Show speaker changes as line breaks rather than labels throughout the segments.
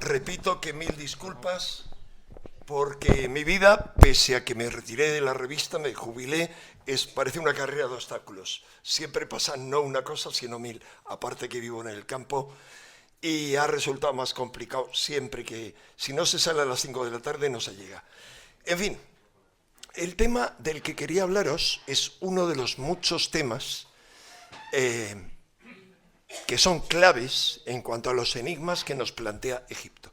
Repito que 1000 disculpas, porque mi vida, pese a que me retiré de la revista, me jubilé, parece una carrera de obstáculos. Siempre pasan no una cosa, sino 1000. Aparte que vivo en el campo y ha resultado más complicado siempre que, si no se sale a las 5 de la tarde, no se llega. En fin, el tema del que quería hablaros es uno de los muchos temas que son claves en cuanto a los enigmas que nos plantea Egipto.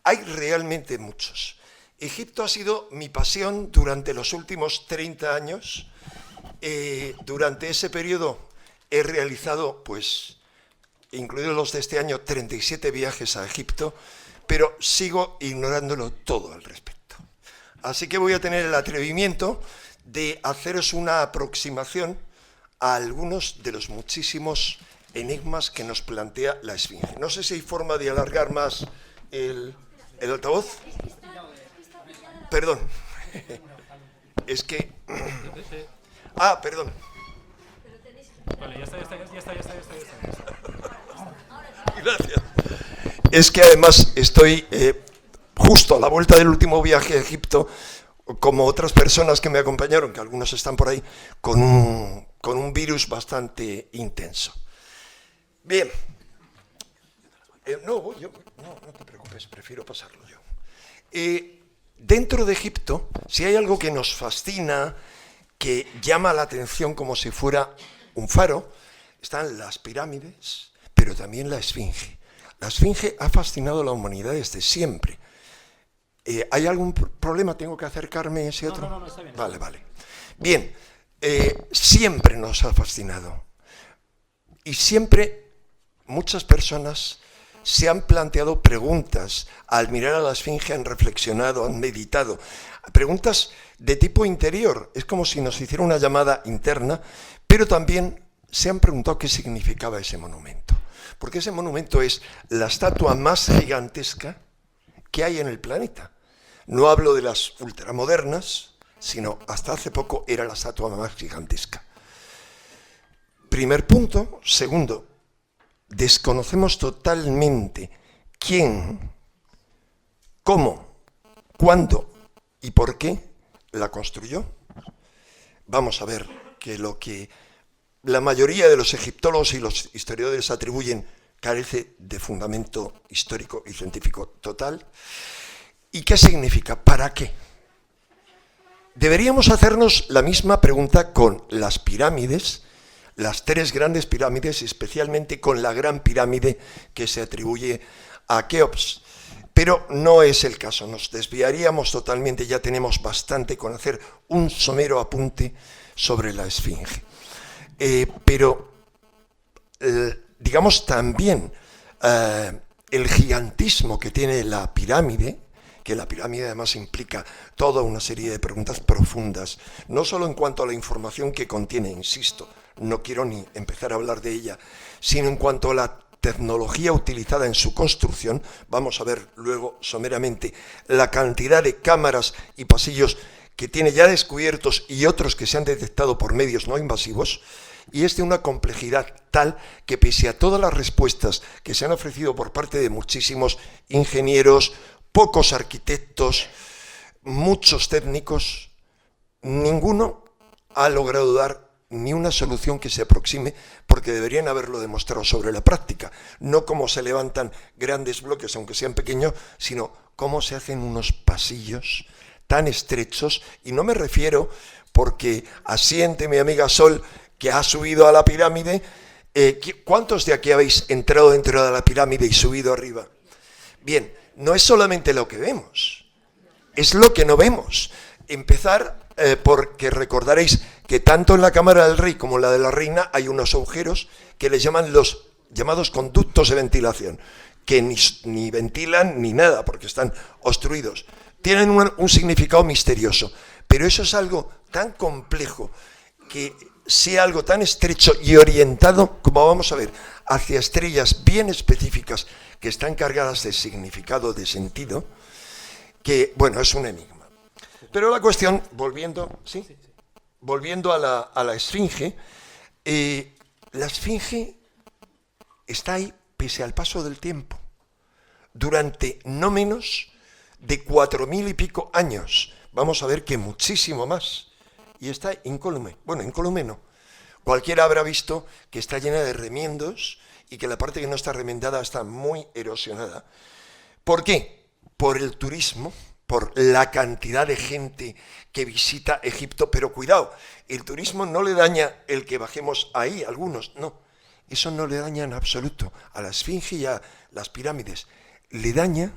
Hay realmente muchos. Egipto ha sido mi pasión durante los últimos 30 años. Durante ese periodo he realizado, pues, incluidos los de este año, 37 viajes a Egipto, pero sigo ignorándolo todo al respecto. Así que voy a tener el atrevimiento de haceros una aproximación a algunos de los muchísimos enigmas que nos plantea la Esfinge. No sé si hay forma de alargar más el altavoz. Perdón. Es que... Ah, perdón.
Vale, ya está.
Gracias. Es que además estoy justo a la vuelta del último viaje a Egipto, como otras personas que me acompañaron, que algunos están por ahí, con un virus bastante intenso. Bien. No te preocupes, prefiero pasarlo yo. Dentro de Egipto, si hay algo que nos fascina, que llama la atención como si fuera un faro, están las pirámides, pero también la Esfinge. La Esfinge ha fascinado a la humanidad desde siempre. ¿Hay algún problema? ¿Tengo que acercarme a ese otro?
No, está bien.
Vale. Bien, siempre nos ha fascinado. Y siempre muchas personas se han planteado preguntas. Al mirar a la Esfinge han reflexionado, han meditado. Preguntas de tipo interior. Es como si nos hiciera una llamada interna, pero también se han preguntado qué significaba ese monumento. Porque ese monumento es la estatua más gigantesca que hay en el planeta. No hablo de las ultramodernas, sino hasta hace poco era la estatua más gigantesca. Primer punto. Segundo, desconocemos totalmente quién, cómo, cuándo y por qué la construyó. Vamos a ver que lo que la mayoría de los egiptólogos y los historiadores atribuyen carece de fundamento histórico y científico total. ¿Y qué significa? ¿Para qué? Deberíamos hacernos la misma pregunta con las pirámides, las 3 grandes pirámides, especialmente con la gran pirámide que se atribuye a Keops. Pero no es el caso, nos desviaríamos totalmente, ya tenemos bastante con hacer un somero apunte sobre la Esfinge. Pero digamos también el gigantismo que tiene la pirámide, que la pirámide además implica toda una serie de preguntas profundas, no solo en cuanto a la información que contiene, insisto, no quiero ni empezar a hablar de ella, sino en cuanto a la tecnología utilizada en su construcción. Vamos a ver luego someramente la cantidad de cámaras y pasillos que tiene ya descubiertos y otros que se han detectado por medios no invasivos, y es de una complejidad tal que pese a todas las respuestas que se han ofrecido por parte de muchísimos ingenieros, pocos arquitectos, muchos técnicos, ninguno ha logrado dar ni una solución que se aproxime, porque deberían haberlo demostrado sobre la práctica, no cómo se levantan grandes bloques, aunque sean pequeños, sino cómo se hacen unos pasillos tan estrechos. Y no me refiero porque asiente mi amiga Sol, que ha subido a la pirámide. ¿Cuántos de aquí habéis entrado dentro de la pirámide y subido arriba? Bien, no es solamente lo que vemos, es lo que no vemos. Empezar porque recordaréis que tanto en la cámara del rey como en la de la reina hay unos agujeros que les llaman los llamados conductos de ventilación, que ni ventilan ni nada porque están obstruidos. Tienen un significado misterioso, pero eso es algo tan complejo que sea algo tan estrecho y orientado, como vamos a ver, hacia estrellas bien específicas que están cargadas de significado, de sentido, que, bueno, es un enigma. Pero la cuestión, volviendo a la Esfinge, la Esfinge está ahí pese al paso del tiempo. durante no menos de 4.000 y pico años. Vamos a ver que muchísimo más. Y está incólume. Bueno, incólume no. Cualquiera habrá visto que está llena de remiendos y que la parte que no está remendada está muy erosionada. ¿Por qué? Por el turismo, por la cantidad de gente que visita Egipto. Pero cuidado, el turismo no le daña el que bajemos ahí, algunos, no. Eso no le daña en absoluto a la Esfinge y a las pirámides. Le daña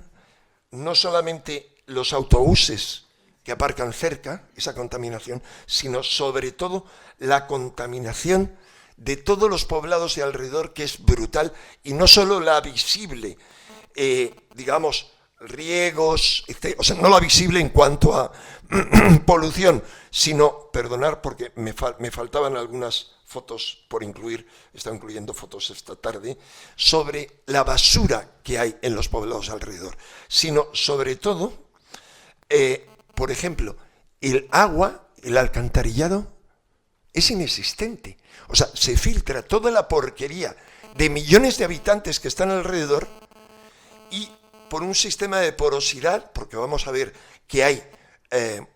no solamente los autobuses que aparcan cerca, esa contaminación, sino sobre todo la contaminación de todos los poblados de alrededor, que es brutal, y no solo la visible, digamos, riegos, o sea, no la visible en cuanto a polución, sino, perdonar porque me faltaban algunas fotos por incluir, estaba incluyendo fotos esta tarde, sobre la basura que hay en los poblados alrededor, sino sobre todo, por ejemplo, el agua, el alcantarillado, es inexistente. O sea, se filtra toda la porquería de millones de habitantes que están alrededor y por un sistema de porosidad, porque vamos a ver que hay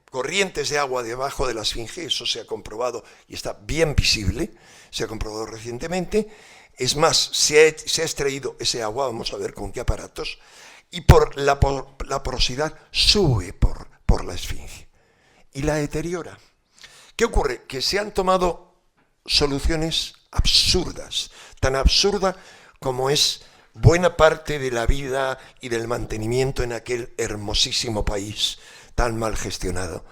corrientes de agua debajo de la Esfinge, eso se ha comprobado y está bien visible, se ha comprobado recientemente. Es más, se ha extraído ese agua, vamos a ver con qué aparatos, y por la porosidad sube por la Esfinge y la deteriora. ¿Qué ocurre? Que se han tomado soluciones absurdas, tan absurda como es buena parte de la vida y del mantenimiento en aquel hermosísimo país tan mal gestionado.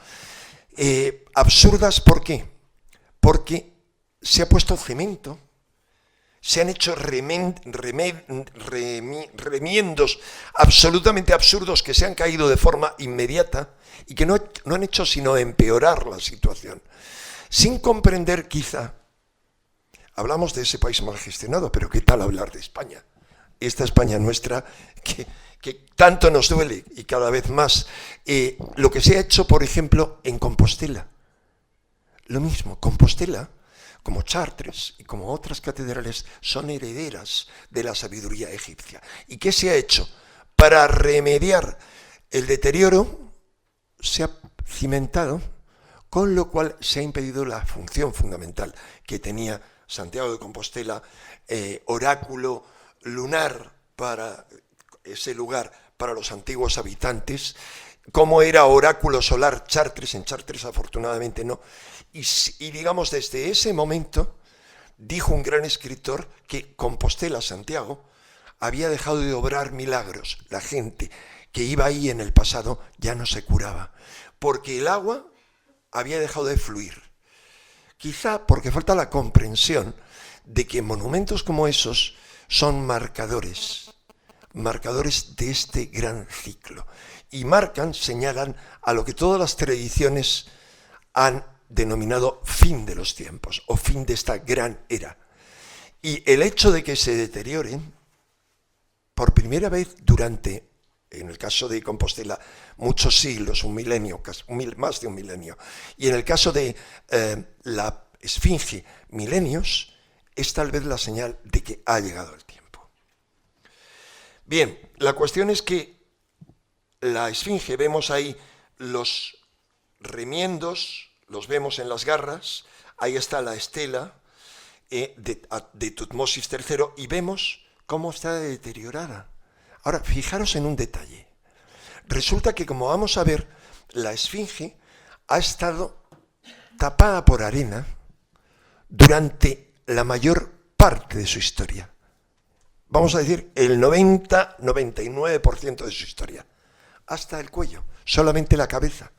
Absurdas, ¿por qué? Porque se ha puesto cemento, se han hecho remiendos absolutamente absurdos que se han caído de forma inmediata y que no han hecho sino empeorar la situación. Sin comprender quizá, hablamos de ese país mal gestionado, pero ¿qué tal hablar de España? Esta España nuestra que tanto nos duele y cada vez más. Lo que se ha hecho, por ejemplo, en Compostela. Lo mismo, Compostela, como Chartres y como otras catedrales, son herederas de la sabiduría egipcia. ¿Y qué se ha hecho? Para remediar el deterioro, se ha cimentado, con lo cual se ha impedido la función fundamental que tenía Santiago de Compostela, oráculo lunar para ese lugar, para los antiguos habitantes, como era oráculo solar Chartres. En Chartres afortunadamente no. Y digamos, desde ese momento, dijo un gran escritor que Compostela, Santiago, había dejado de obrar milagros. La gente que iba ahí en el pasado ya no se curaba, porque el agua había dejado de fluir. Quizá porque falta la comprensión de que monumentos como esos son marcadores de este gran ciclo. Y marcan, señalan a lo que todas las tradiciones han denominado fin de los tiempos o fin de esta gran era. Y el hecho de que se deterioren, por primera vez durante, en el caso de Compostela, muchos siglos, un milenio, más de un milenio, y en el caso de la Esfinge, milenios, es tal vez la señal de que ha llegado el tiempo. Bien, la cuestión es que la Esfinge, vemos ahí los remiendos, los vemos en las garras, ahí está la estela de Tutmosis III y vemos cómo está deteriorada. Ahora, fijaros en un detalle. Resulta que, como vamos a ver, la Esfinge ha estado tapada por arena durante la mayor parte de su historia. Vamos a decir el 90-99% de su historia. Hasta el cuello, solamente la cabeza.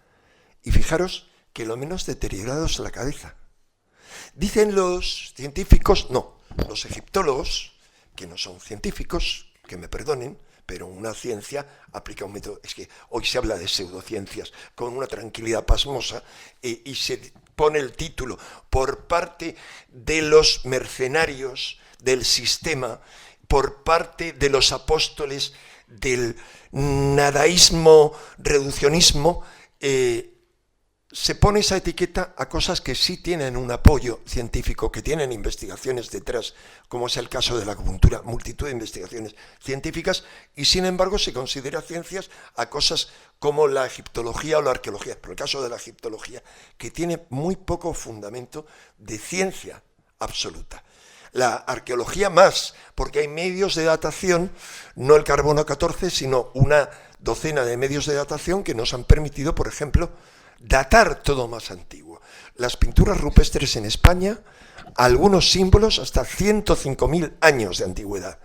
Y fijaros que lo menos deteriorado es la cabeza. Dicen los científicos, no, los egiptólogos, que no son científicos, que me perdonen, pero una ciencia aplica un método. Es que hoy se habla de pseudociencias con una tranquilidad pasmosa y se pone el título por parte de los mercenarios del sistema, por parte de los apóstoles del nadaísmo, reduccionismo, se pone esa etiqueta a cosas que sí tienen un apoyo científico, que tienen investigaciones detrás, como es el caso de la acupuntura, multitud de investigaciones científicas, y sin embargo se considera ciencias a cosas como la egiptología o la arqueología, por el caso de la egiptología, que tiene muy poco fundamento de ciencia absoluta. La arqueología más, porque hay medios de datación, no el carbono 14, sino una docena de medios de datación que nos han permitido, por ejemplo, datar todo más antiguo. Las pinturas rupestres en España, algunos símbolos hasta 105.000 años de antigüedad.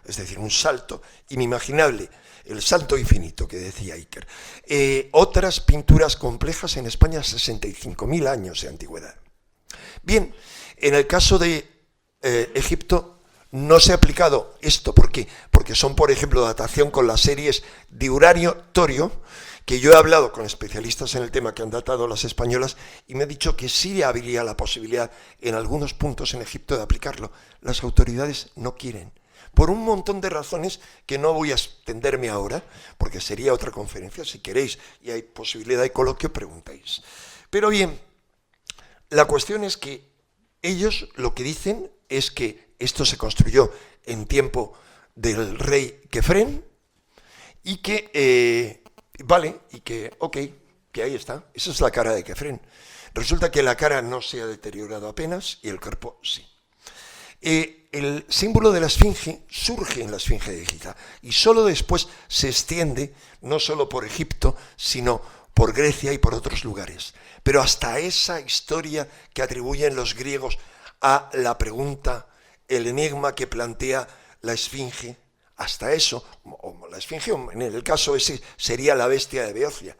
Es decir, un salto inimaginable, el salto infinito que decía Iker. Otras pinturas complejas en España, 65.000 años de antigüedad. Bien, en el caso de Egipto no se ha aplicado esto. ¿Por qué? Porque son, por ejemplo, datación con las series de uranio-torio, que yo he hablado con especialistas en el tema que han datado las españolas y me han dicho que sí habría la posibilidad en algunos puntos en Egipto de aplicarlo. Las autoridades no quieren, por un montón de razones que no voy a extenderme ahora, porque sería otra conferencia. Si queréis y hay posibilidad de coloquio, preguntáis. Pero bien, la cuestión es que ellos lo que dicen es que esto se construyó en tiempo del rey Kefren y que... vale, y que, ok, que ahí está. Esa es la cara de Kefren. Resulta que la cara no se ha deteriorado apenas y el cuerpo sí. El símbolo de la esfinge surge en la esfinge de Giza y solo después se extiende no solo por Egipto, sino por Grecia y por otros lugares. Pero hasta esa historia que atribuyen los griegos a la pregunta, el enigma que plantea la esfinge, hasta eso, o la esfinge, en el caso ese sería la bestia de Beocia,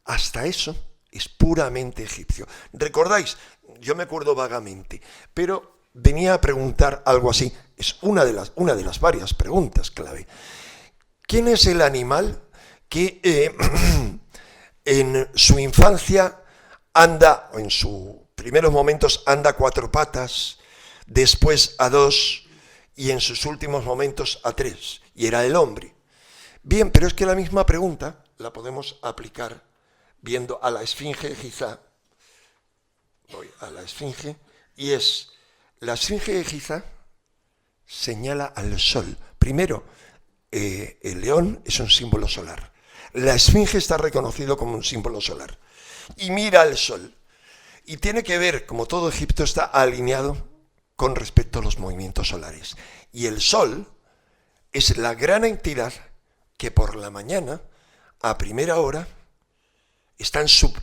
hasta eso es puramente egipcio. ¿Recordáis? Yo me acuerdo vagamente, pero venía a preguntar algo así, es una de las varias preguntas clave. ¿Quién es el animal que en su infancia anda, o en sus primeros momentos anda a 4 patas, después a 2, y en sus últimos momentos a 3, y era el hombre? Bien, pero es que la misma pregunta la podemos aplicar viendo a la esfinge de Giza. Voy a la esfinge, y es, la esfinge de Giza señala al sol. Primero, el león es un símbolo solar. La esfinge está reconocido como un símbolo solar. Y mira al sol. Y tiene que ver, como todo Egipto está alineado con respecto a los movimientos solares. Y el sol es la gran entidad que por la mañana, a primera hora,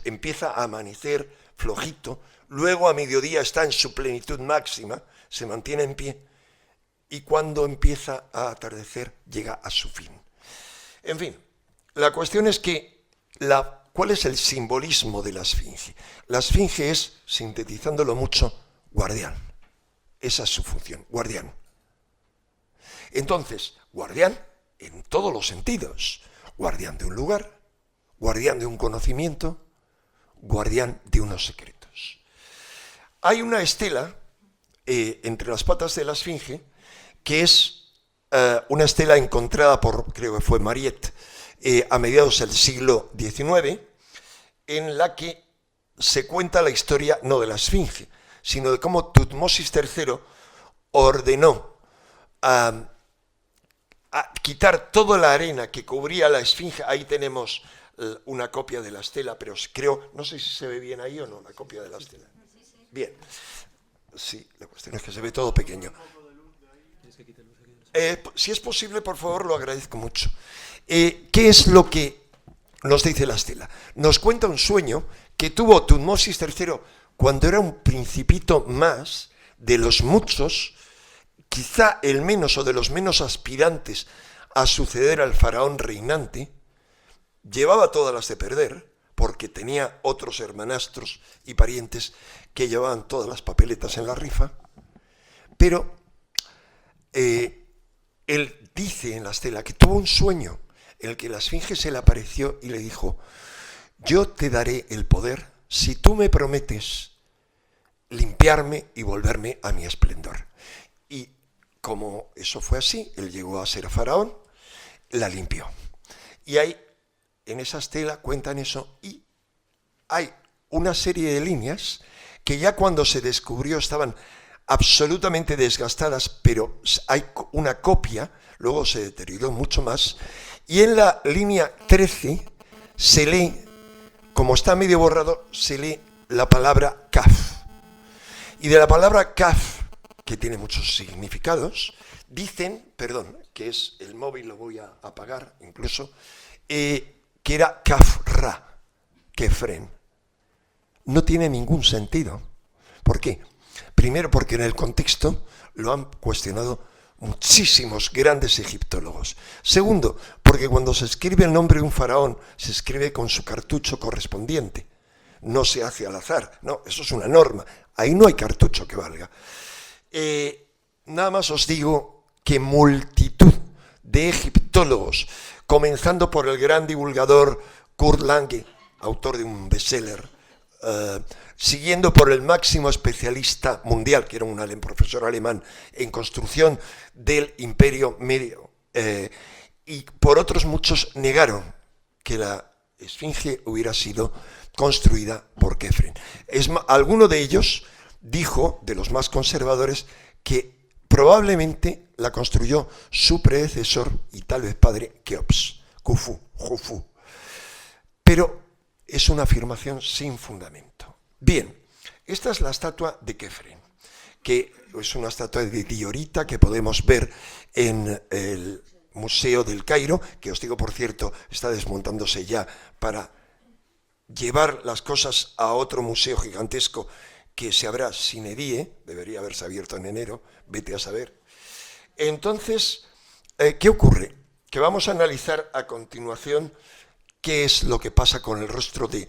empieza a amanecer flojito, luego a mediodía está en su plenitud máxima, se mantiene en pie, y cuando empieza a atardecer llega a su fin. En fin, la cuestión es que, ¿cuál es el simbolismo de la esfinge? La esfinge es, sintetizándolo mucho, guardián. Esa es su función, guardián. Entonces, guardián en todos los sentidos. Guardián de un lugar, guardián de un conocimiento, guardián de unos secretos. Hay una estela entre las patas de la esfinge que es una estela encontrada por, creo que fue Mariette, a mediados del siglo XIX, en la que se cuenta la historia no de la esfinge, sino de cómo Tutmosis III ordenó a quitar toda la arena que cubría la esfinge. Ahí tenemos una copia de la estela, pero creo, no sé si se ve bien ahí o no, la copia de la estela. Bien, sí, la cuestión es que se ve todo pequeño. Si es posible, por favor, lo agradezco mucho. ¿Qué es lo que nos dice la estela? Nos cuenta un sueño que tuvo Tutmosis III cuando era un principito más de los muchos, quizá el menos o de los menos aspirantes a suceder al faraón reinante. Llevaba todas las de perder, porque tenía otros hermanastros y parientes que llevaban todas las papeletas en la rifa, pero él dice en la estela que tuvo un sueño en el que la esfinge se le apareció y le dijo: yo te daré el poder si tú me prometes limpiarme y volverme a mi esplendor. Y como eso fue así, él llegó a ser faraón, la limpió. Y ahí, en esa estela, cuentan eso, y hay una serie de líneas que ya cuando se descubrió estaban absolutamente desgastadas, pero hay una copia, luego se deterioró mucho más, y en la línea 13 se lee, como está medio borrado, se lee la palabra kaf. Y de la palabra kaf, que tiene muchos significados, dicen, perdón, que es el móvil, lo voy a apagar incluso, que era kafra, kefren. No tiene ningún sentido. ¿Por qué? Primero porque en el contexto lo han cuestionado muchísimos grandes egiptólogos. Segundo, porque cuando se escribe el nombre de un faraón, se escribe con su cartucho correspondiente. No se hace al azar, no, eso es una norma. Ahí no hay cartucho que valga. Nada más os digo que multitud de egiptólogos, comenzando por el gran divulgador Kurt Lange, autor de un bestseller, siguiendo por el máximo especialista mundial, que era un profesor alemán en construcción del Imperio Medio, y por otros muchos negaron que la Esfinge hubiera sido construida por Kefren. Alguno de ellos dijo, de los más conservadores, que probablemente la construyó su predecesor y tal vez padre Keops, Jufu. Pero es una afirmación sin fundamento. Bien, esta es la estatua de Kefren, que es una estatua de diorita que podemos ver en el Museo del Cairo, que os digo, por cierto, está desmontándose ya para llevar las cosas a otro museo gigantesco que se abrirá sine die, debería haberse abierto en enero, vete a saber. Entonces, ¿qué ocurre? Que vamos a analizar a continuación qué es lo que pasa con el rostro de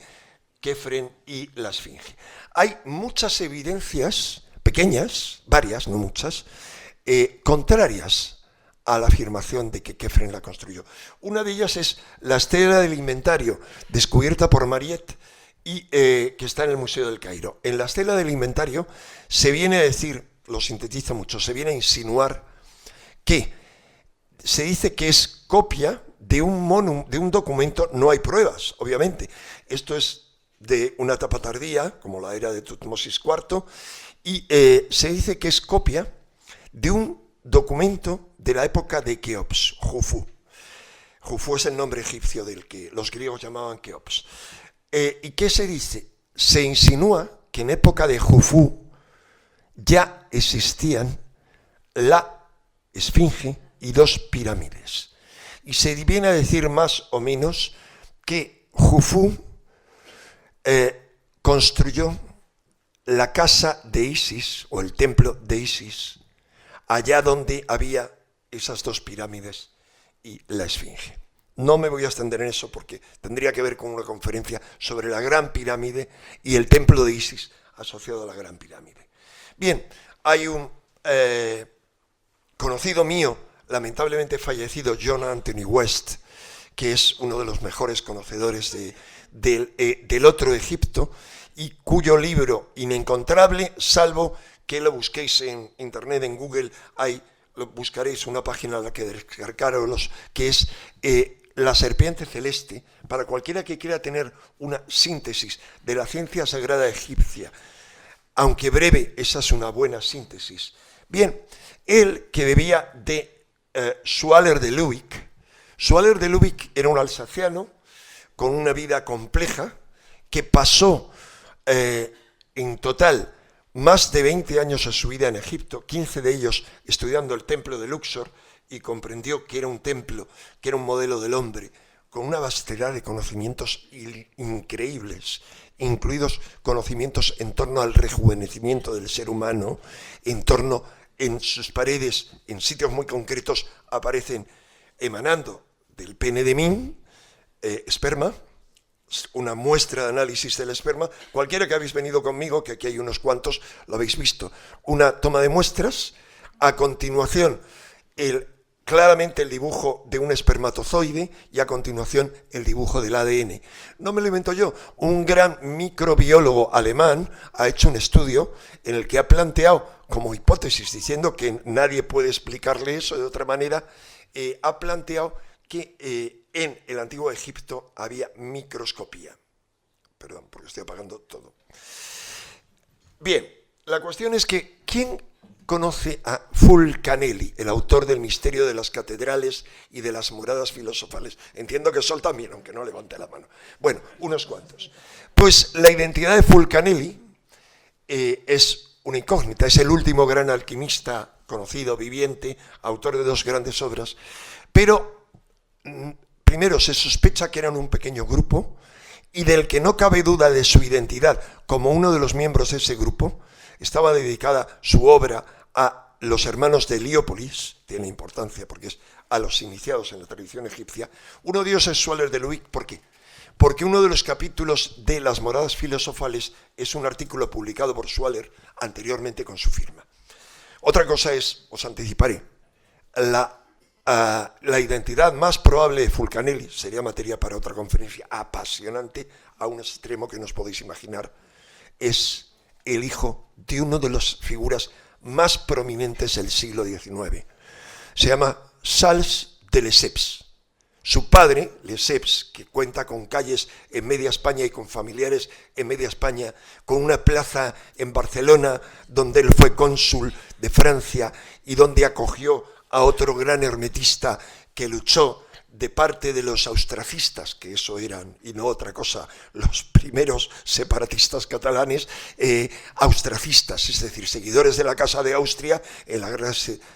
Kefren y la Esfinge. Hay muchas evidencias, pequeñas, varias, no muchas, contrarias a la afirmación de que Kefren la construyó. Una de ellas es la estela del inventario, descubierta por Mariette y que está en el Museo del Cairo. En la estela del inventario se viene a decir, lo sintetiza mucho, se viene a insinuar que se dice que es copia de un documento, no hay pruebas, obviamente. Esto es de una etapa tardía, como la era de Tutmosis IV, y se dice que es copia de un documento de la época de Keops, Jufu. Jufu es el nombre egipcio del que los griegos llamaban Keops. ¿Y qué se dice? Se insinúa que en época de Jufu ya existían la Esfinge y 2 pirámides. Y se viene a decir más o menos que Jufu construyó la casa de Isis, o el templo de Isis, allá donde había esas 2 pirámides y la Esfinge. No me voy a extender en eso porque tendría que ver con una conferencia sobre la Gran Pirámide y el templo de Isis asociado a la Gran Pirámide. Bien, hay un conocido mío, lamentablemente fallecido, John Anthony West, que es uno de los mejores conocedores del Otro Egipto y cuyo libro inencontrable, salvo que lo busquéis en internet, en Google, buscaréis una página a la que descargaros, que es La Serpiente Celeste, para cualquiera que quiera tener una síntesis de la ciencia sagrada egipcia. Aunque breve, esa es una buena síntesis. Bien, él que bebía de Schwaller de Lubeck. Schwaller de Lubeck era un alsaciano con una vida compleja que pasó en total más de 20 años a su vida en Egipto, 15 de ellos estudiando el templo de Luxor, y comprendió que era un templo, que era un modelo del hombre, con una vastedad de conocimientos increíbles, incluidos conocimientos en torno al rejuvenecimiento del ser humano, en sus paredes, en sitios muy concretos, aparecen emanando del pene de Min, esperma, una muestra de análisis del esperma. Cualquiera que habéis venido conmigo, que aquí hay unos cuantos, lo habéis visto, una toma de muestras, a continuación claramente el dibujo de un espermatozoide y a continuación el dibujo del ADN. No me lo invento yo, un gran microbiólogo alemán ha hecho un estudio en el que ha planteado como hipótesis, diciendo que nadie puede explicarle eso de otra manera, ha planteado que en el antiguo Egipto había microscopía. perdón, porque estoy apagando todo. Bien, la cuestión es que, ¿quién conoce a Fulcanelli, el autor del Misterio de las Catedrales y de las Moradas Filosofales? Entiendo que Sol también, aunque no levante la mano. Bueno, unos cuantos. Pues la identidad de Fulcanelli es una incógnita, es el último gran alquimista conocido, viviente, autor de 2 grandes obras, pero primero se sospecha que eran un pequeño grupo y del que no cabe duda de su identidad como uno de los miembros de ese grupo. Estaba dedicada su obra a los hermanos de Heliópolis, tiene importancia porque es a los iniciados en la tradición egipcia. Uno de ellos es Schwaller de Luick. ¿Por qué? Porque uno de los capítulos de las Moradas Filosofales es un artículo publicado por Schwaller anteriormente con su firma. Otra cosa es, os anticiparé, la identidad más probable de Fulcanelli, sería materia para otra conferencia apasionante, a un extremo que no os podéis imaginar, es el hijo de una de las figuras más prominentes del siglo XIX. Se llama Sals de Lesseps. Su padre, Lesseps, que cuenta con calles en media España y con familiares en media España, con una plaza en Barcelona donde él fue cónsul de Francia y donde acogió a otro gran hermetista que luchó de parte de los austracistas, que eso eran, y no otra cosa, los primeros separatistas catalanes, austracistas, es decir, seguidores de la Casa de Austria en la Guerra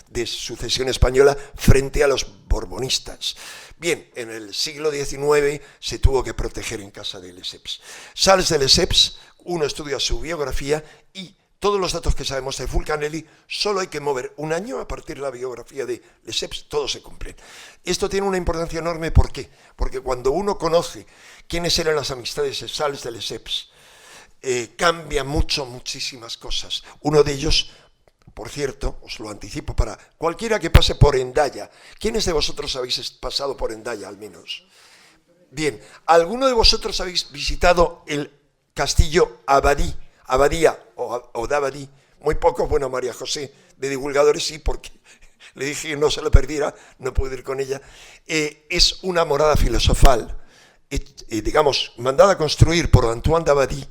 de Sucesión Española frente a los borbonistas. Bien, en el siglo XIX se tuvo que proteger en casa de Lesseps. Sals de Lesseps, uno estudia su biografía y todos los datos que sabemos de Fulcanelli, solo hay que mover un año a partir de la biografía de Lesseps, todos se cumplen. Esto tiene una importancia enorme, ¿por qué? Porque cuando uno conoce quiénes eran las amistades de Sals de Lesseps, cambia muchísimas cosas. Uno de ellos, por cierto, os lo anticipo para cualquiera que pase por Hendaya. ¿Quiénes de vosotros habéis pasado por Hendaya al menos? Bien, ¿alguno de vosotros habéis visitado el castillo Abadía o Dabadí? Muy poco, bueno, María José, de divulgadores sí, porque le dije que no se lo perdiera, no puedo ir con ella. Es una morada filosofal, digamos, mandada a construir por Antoine Dabadí,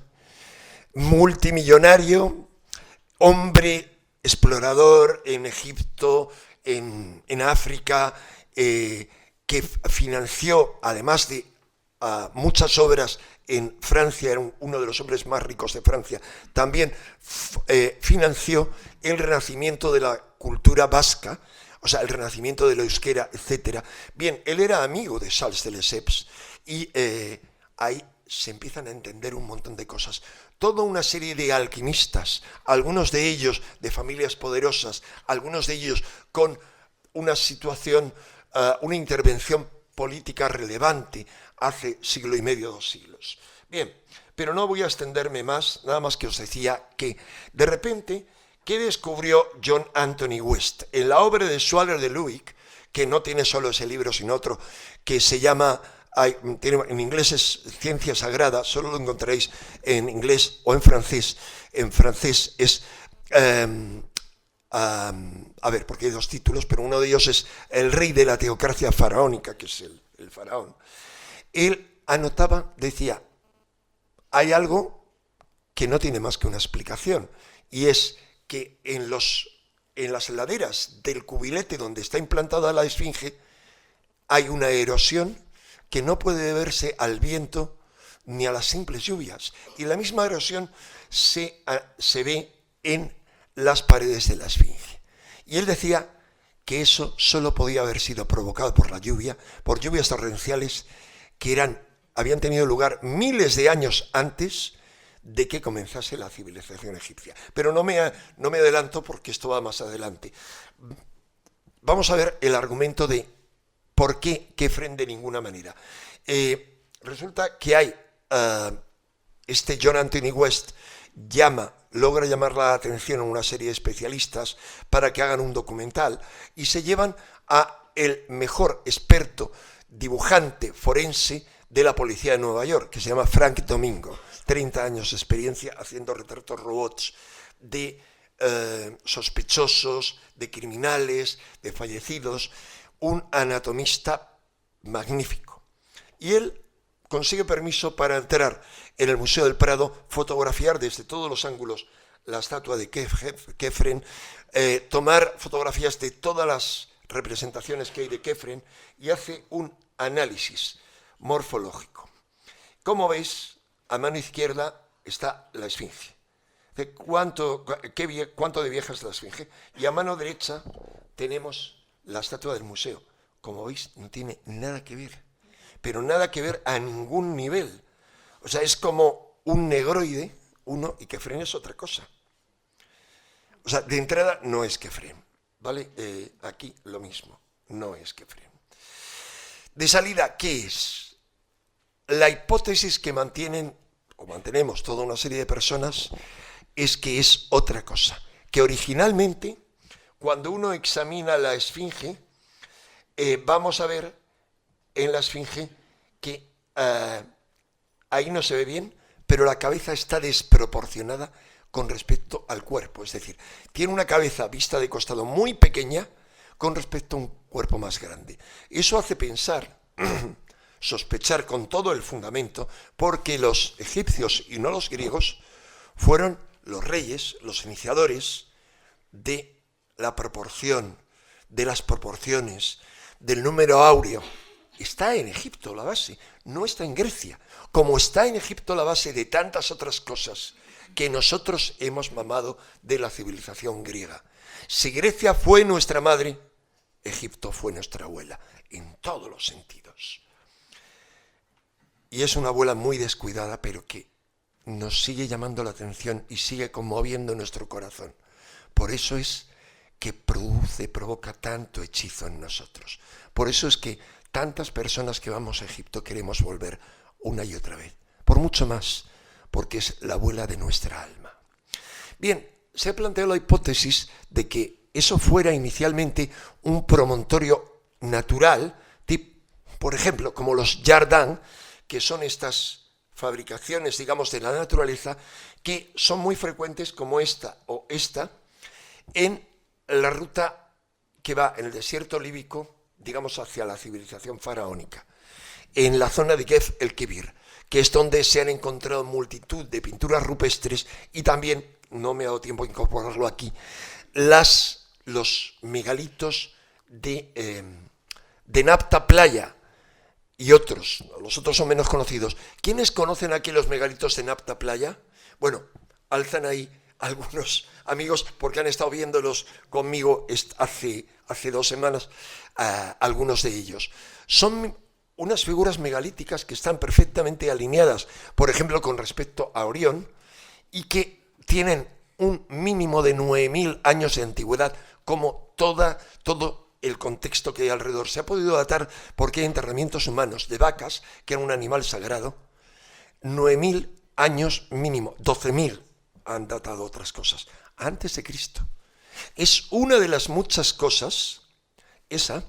multimillonario, hombre explorador en Egipto, en África, que financió, además de muchas obras en Francia, era uno de los hombres más ricos de Francia, también financió el renacimiento de la cultura vasca, o sea, el renacimiento del euskera, etc. Bien, él era amigo de Sals de Lesseps y ahí se empiezan a entender un montón de cosas. Toda una serie de alquimistas, algunos de ellos de familias poderosas, algunos de ellos con una situación, una intervención política relevante hace siglo y medio, 2 siglos. Bien, pero no voy a extenderme más, nada más que os decía que de repente, ¿qué descubrió John Anthony West? En la obra de Schwaller de Luick, que no tiene solo ese libro, sino otro, que se llama, en inglés es Ciencia Sagrada, solo lo encontraréis en inglés o en francés. En francés es, a ver, porque hay 2 títulos, pero uno de ellos es El rey de la teocracia faraónica, que es el faraón. Él anotaba, decía, hay algo que no tiene más que una explicación, y es que en las laderas del cubilete donde está implantada la esfinge hay una erosión que no puede deberse al viento ni a las simples lluvias, y la misma erosión se ve en las paredes de la esfinge. Y él decía que eso solo podía haber sido provocado por la lluvia, por lluvias torrenciales que habían tenido lugar miles de años antes de que comenzase la civilización egipcia. Pero no me adelanto porque esto va más adelante. Vamos a ver el argumento de por qué Kephren de ninguna manera. Resulta que hay, este John Anthony West logra llamar la atención a una serie de especialistas para que hagan un documental y se llevan a el mejor experto dibujante forense de la policía de Nueva York, que se llama Frank Domingo, 30 años de experiencia haciendo retratos robots de sospechosos, de criminales, de fallecidos, un anatomista magnífico. Y él consigue permiso para entrar en el Museo del Prado, fotografiar desde todos los ángulos la estatua de Kefren, tomar fotografías de todas las representaciones que hay de Kefren y hace un análisis morfológico. Como veis, a mano izquierda está la esfinge. ¿Cuánto de vieja es la esfinge? Y a mano derecha tenemos la estatua del museo. Como veis, no tiene nada que ver, pero nada que ver a ningún nivel. O sea, es como un negroide, uno, y Kefren es otra cosa. O sea, de entrada no es Kefren, ¿vale? Aquí lo mismo, no es Kefren. De salida, ¿qué es? La hipótesis que mantenemos toda una serie de personas es que es otra cosa, que originalmente, cuando uno examina la esfinge, vamos a ver en la esfinge que ahí no se ve bien, pero la cabeza está desproporcionada con respecto al cuerpo, es decir, tiene una cabeza vista de costado muy pequeña con respecto a un cuerpo más grande. Eso hace pensar, sospechar con todo el fundamento, porque los egipcios y no los griegos fueron los reyes, los iniciadores de la proporción, de las proporciones, del número áureo. Está en Egipto la base, no está en Grecia, como está en Egipto la base de tantas otras cosas que nosotros hemos mamado de la civilización griega. Si Grecia fue nuestra madre, Egipto fue nuestra abuela, en todos los sentidos. Y es una abuela muy descuidada, pero que nos sigue llamando la atención y sigue conmoviendo nuestro corazón. Por eso es que provoca tanto hechizo en nosotros. Por eso es que tantas personas que vamos a Egipto queremos volver una y otra vez. Por mucho más, porque es la abuela de nuestra alma. Bien, se ha planteado la hipótesis de que eso fuera inicialmente un promontorio natural, por ejemplo, como los Jardins, que son estas fabricaciones, digamos, de la naturaleza, que son muy frecuentes como esta o esta, en la ruta que va en el desierto líbico, digamos, hacia la civilización faraónica, en la zona de Gef el Kebir, que es donde se han encontrado multitud de pinturas rupestres y también, no me ha dado tiempo a incorporarlo aquí, los megalitos de Napta Playa y otros. Los otros son menos conocidos. ¿Quiénes conocen aquí los megalitos de Napta Playa? Bueno, alzan ahí algunos amigos porque han estado viéndolos conmigo hace 2 semanas, algunos de ellos. Son unas figuras megalíticas que están perfectamente alineadas, por ejemplo, con respecto a Orión, y que tienen un mínimo de 9.000 años de antigüedad, como todo el contexto que hay alrededor. Se ha podido datar porque hay enterramientos humanos de vacas, que era un animal sagrado, 9.000 años mínimo, 12.000 han datado otras cosas, antes de Cristo. Es una de las muchas cosas, esa,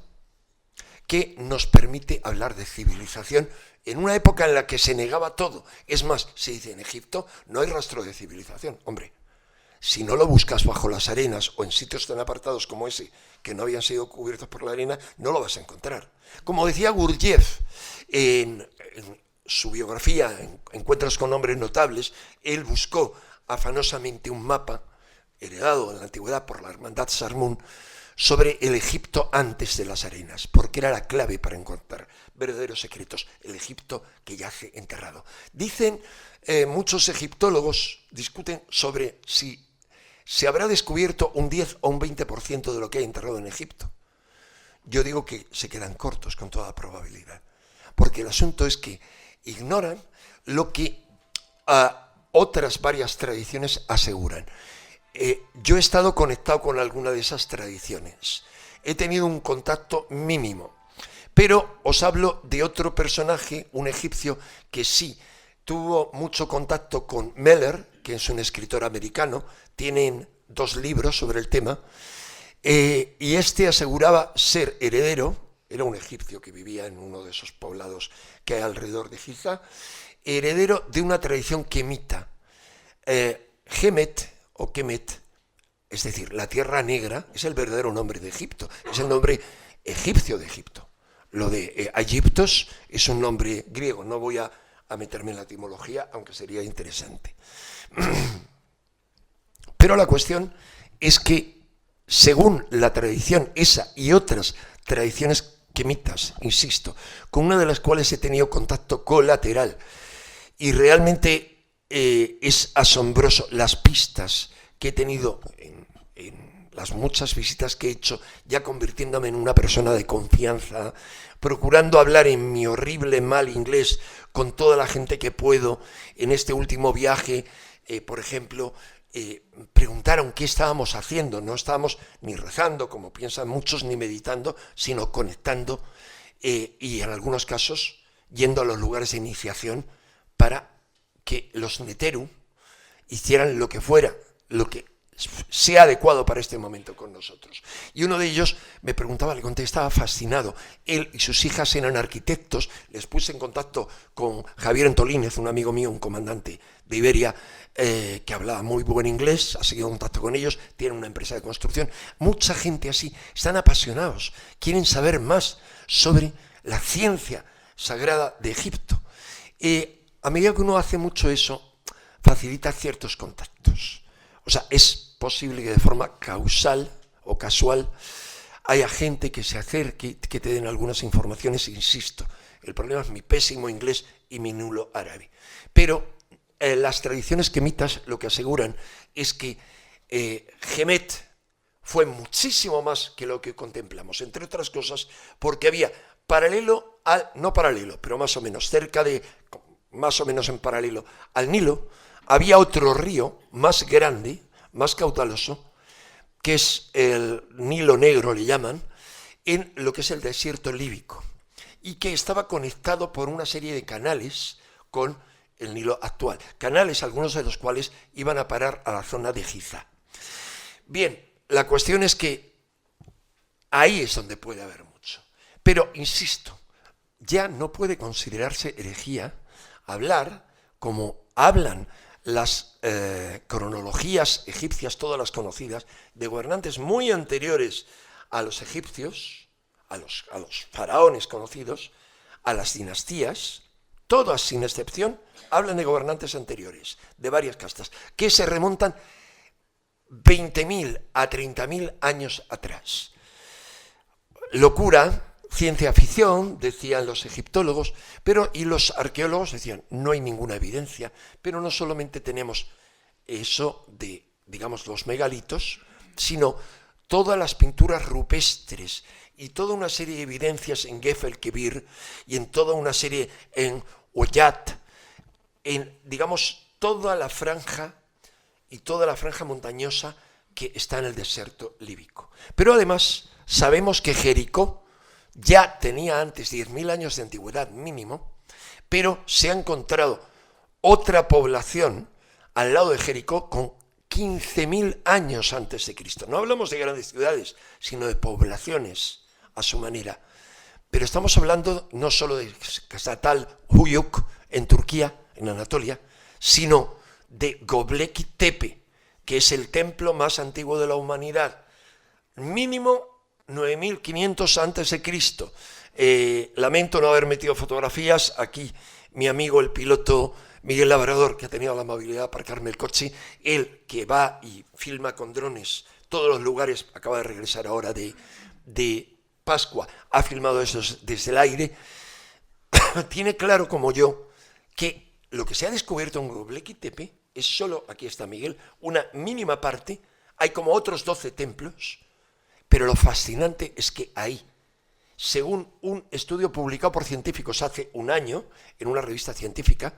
que nos permite hablar de civilización en una época en la que se negaba todo. Es más, se dice en Egipto no hay rastro de civilización. Hombre, si no lo buscas bajo las arenas o en sitios tan apartados como ese, que no habían sido cubiertos por la arena, no lo vas a encontrar. Como decía Gurdjieff en su biografía, Encuentros con hombres notables, él buscó afanosamente un mapa heredado en la antigüedad por la hermandad Sarmun sobre el Egipto antes de las arenas, porque era la clave para encontrar verdaderos secretos, el Egipto que yace enterrado. Dicen, muchos egiptólogos discuten sobre si se habrá descubierto un 10 o un 20% de lo que hay enterrado en Egipto. Yo digo que se quedan cortos con toda probabilidad, porque el asunto es que ignoran lo que otras varias tradiciones aseguran. Yo he estado conectado con alguna de esas tradiciones. He tenido un contacto mínimo. Pero os hablo de otro personaje, un egipcio, que sí tuvo mucho contacto con Meller, que es un escritor americano. Tienen 2 libros sobre el tema. Y este aseguraba ser heredero, era un egipcio que vivía en uno de esos poblados que hay alrededor de Giza, heredero de una tradición quemita. Kemet, o Kemet, es decir, la Tierra Negra, es el verdadero nombre de Egipto, es el nombre egipcio de Egipto. Lo de Egiptos es un nombre griego, no voy a meterme en la etimología, aunque sería interesante. Pero la cuestión es que, según la tradición esa y otras tradiciones quemitas, insisto, con una de las cuales he tenido contacto colateral, y realmente es asombroso las pistas que he tenido en las muchas visitas que he hecho, ya convirtiéndome en una persona de confianza, procurando hablar en mi horrible mal inglés con toda la gente que puedo. En este último viaje, por ejemplo, preguntaron qué estábamos haciendo. No estábamos ni rezando, como piensan muchos, ni meditando, sino conectando y en algunos casos yendo a los lugares de iniciación para que los Neteru hicieran lo que fuera, lo que sea adecuado para este momento con nosotros. Y uno de ellos me preguntaba, le conté, estaba fascinado. Él y sus hijas eran arquitectos, les puse en contacto con Javier Antolínez, un amigo mío, un comandante de Iberia, que hablaba muy buen inglés, ha seguido en contacto con ellos, tiene una empresa de construcción. Mucha gente así, están apasionados, quieren saber más sobre la ciencia sagrada de Egipto. A medida que uno hace mucho eso, facilita ciertos contactos. O sea, es posible que de forma causal o casual haya gente que se acerque, que te den algunas informaciones, insisto. El problema es mi pésimo inglés y mi nulo árabe. Pero las tradiciones quemitas lo que aseguran es que Gemet fue muchísimo más que lo que contemplamos, entre otras cosas porque había paralelo al, no paralelo, pero más o menos cerca de, más o menos en paralelo al Nilo, había otro río más grande, más caudaloso, que es el Nilo Negro, le llaman, en lo que es el desierto líbico, y que estaba conectado por una serie de canales con el Nilo actual. Canales, algunos de los cuales iban a parar a la zona de Giza. Bien, la cuestión es que ahí es donde puede haber mucho. Pero, insisto, ya no puede considerarse herejía hablar como hablan las cronologías egipcias, todas las conocidas, de gobernantes muy anteriores a los egipcios, a los faraones conocidos, a las dinastías, todas sin excepción, hablan de gobernantes anteriores, de varias castas, que se remontan 20.000 a 30.000 años atrás. Locura, ciencia ficción, decían los egiptólogos, y los arqueólogos decían, no hay ninguna evidencia, pero no solamente tenemos eso de, digamos, los megalitos, sino todas las pinturas rupestres y toda una serie de evidencias en Gefel Kebir y en toda una serie en Oyat, en, digamos, toda la franja montañosa que está en el desierto líbico. Pero además sabemos que Jericó ya tenía antes 10.000 años de antigüedad mínimo, pero se ha encontrado otra población al lado de Jericó con 15.000 años antes de Cristo. No hablamos de grandes ciudades, sino de poblaciones a su manera. Pero estamos hablando no solo de Casatal Huyuk en Turquía, en Anatolia, sino de Göbekli Tepe, que es el templo más antiguo de la humanidad. Mínimo 9.500 antes de Cristo. Lamento no haber metido fotografías. Aquí mi amigo el piloto Miguel Labrador, que ha tenido la amabilidad de aparcarme el coche, él que va y filma con drones todos los lugares, acaba de regresar ahora de Pascua, ha filmado eso desde el aire, tiene claro como yo que lo que se ha descubierto en Göbekli Tepe es solo, aquí está Miguel, una mínima parte. Hay como otros 12 templos, pero lo fascinante es que ahí, según un estudio publicado por científicos hace un año, en una revista científica,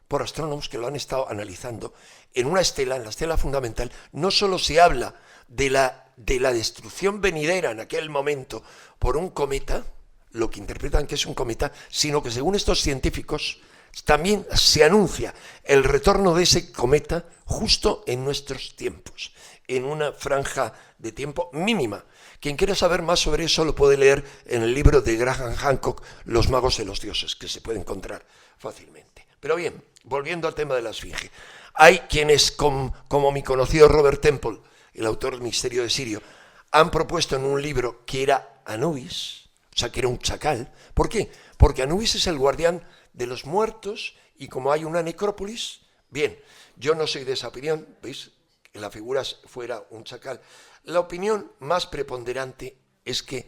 por astrónomos que lo han estado analizando, en una estela, en la estela fundamental, no solo se habla de la destrucción venidera en aquel momento por un cometa, lo que interpretan que es un cometa, sino que según estos científicos también se anuncia el retorno de ese cometa justo en nuestros tiempos, en una franja de tiempo mínima. Quien quiera saber más sobre eso lo puede leer en el libro de Graham Hancock, Los magos de los dioses, que se puede encontrar fácilmente. Pero bien, volviendo al tema de la Esfinge, hay quienes, como mi conocido Robert Temple, el autor del Misterio de Sirio, han propuesto en un libro que era Anubis, o sea que era un chacal. ¿Por qué? Porque Anubis es el guardián de los muertos y como hay una necrópolis, bien, yo no soy de esa opinión, ¿veis? Que la figura fuera un chacal. La opinión más preponderante es que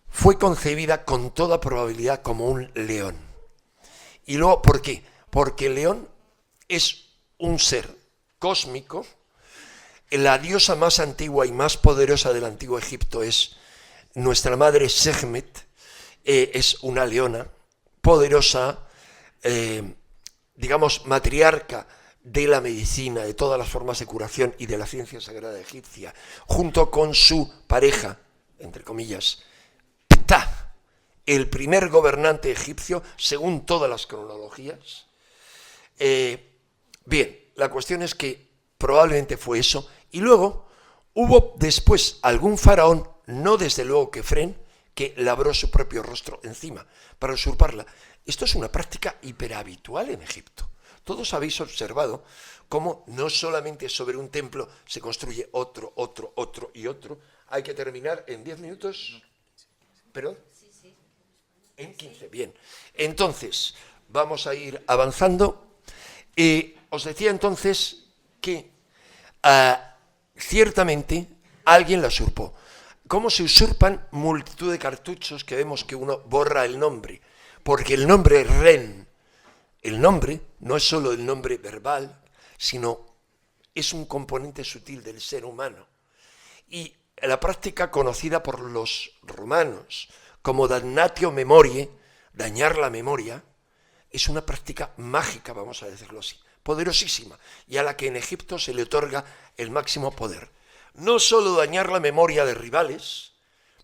fue concebida con toda probabilidad como un león. Y luego, ¿por qué? Porque el león es un ser cósmico. La diosa más antigua y más poderosa del antiguo Egipto es nuestra madre Sekhmet, es una leona poderosa, digamos, matriarca de la medicina, de todas las formas de curación y de la ciencia sagrada egipcia, junto con su pareja, entre comillas, Ptah, el primer gobernante egipcio, según todas las cronologías. Bien, la cuestión es que probablemente fue eso, y luego hubo después algún faraón, no desde luego Kefren, que labró su propio rostro encima para usurparla. Esto es una práctica hiperhabitual en Egipto. Todos habéis observado cómo no solamente sobre un templo se construye otro, otro, otro y otro. Hay que terminar en 10 minutos. ¿Perdón? En 15, bien. Entonces, vamos a ir avanzando. Os decía entonces que ciertamente alguien la usurpó. ¿Cómo se usurpan multitud de cartuchos que vemos que uno borra el nombre? Porque el nombre Ren, el nombre no es solo el nombre verbal, sino es un componente sutil del ser humano. Y la práctica conocida por los romanos como damnatio memoriae, dañar la memoria, es una práctica mágica, vamos a decirlo así, poderosísima, y a la que en Egipto se le otorga el máximo poder. No solo dañar la memoria de rivales,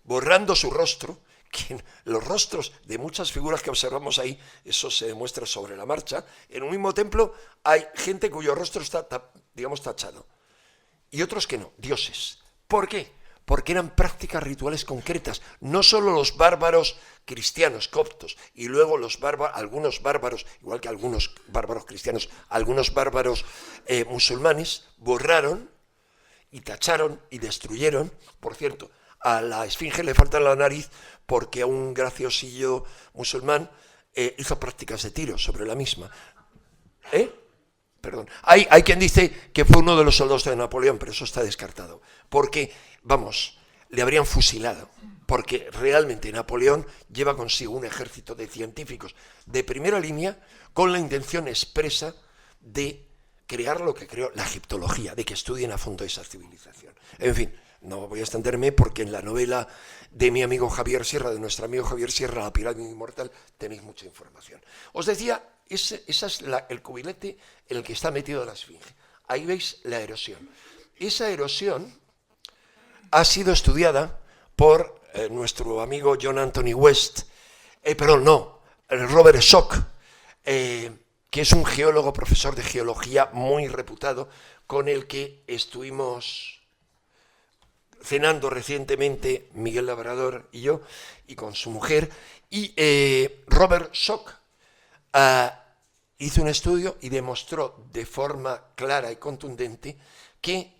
borrando su rostro, que los rostros de muchas figuras que observamos ahí, eso se demuestra sobre la marcha. En un mismo templo hay gente cuyo rostro está, digamos, tachado, y otros que no, dioses. ¿Por qué? Porque eran prácticas rituales concretas, no solo los bárbaros cristianos coptos, y luego algunos bárbaros, igual que algunos bárbaros cristianos, algunos bárbaros musulmanes, borraron y tacharon y destruyeron. Por cierto, a la esfinge le falta la nariz porque a un graciosillo musulmán hizo prácticas de tiro sobre la misma. Perdón. Hay quien dice que fue uno de los soldados de Napoleón, pero eso está descartado. Porque, vamos, le habrían fusilado. Porque realmente Napoleón lleva consigo un ejército de científicos de primera línea con la intención expresa de crear lo que creó la egiptología, de que estudien a fondo esa civilización. En fin, no voy a extenderme porque en la novela de mi amigo Javier Sierra, de nuestro amigo Javier Sierra, La pirámide inmortal, tenéis mucha información. Os decía, ese es el cubilete en el que está metido la esfinge. Ahí veis la erosión. Esa erosión ha sido estudiada por nuestro amigo John Anthony West, Robert Schoch, que es un geólogo, profesor de geología muy reputado, con el que estuvimos cenando recientemente Miguel Labrador y yo, y con su mujer, y Robert Schoch hizo un estudio y demostró de forma clara y contundente que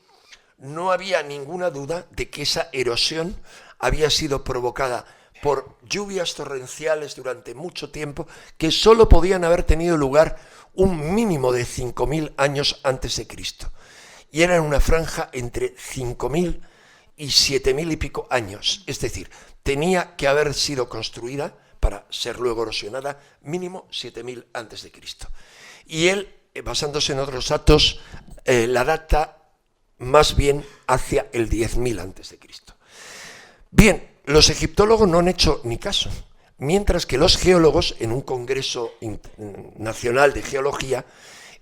no había ninguna duda de que esa erosión había sido provocada por lluvias torrenciales durante mucho tiempo que solo podían haber tenido lugar un mínimo de 5.000 años antes de Cristo. Y era en una franja entre 5.000 y 7.000 y pico años. Es decir, tenía que haber sido construida para ser luego erosionada mínimo 7.000 antes de Cristo. Y él, basándose en otros datos, la data más bien hacia el 10.000 antes de Cristo. Bien, los egiptólogos no han hecho ni caso, mientras que los geólogos, en un congreso nacional de geología,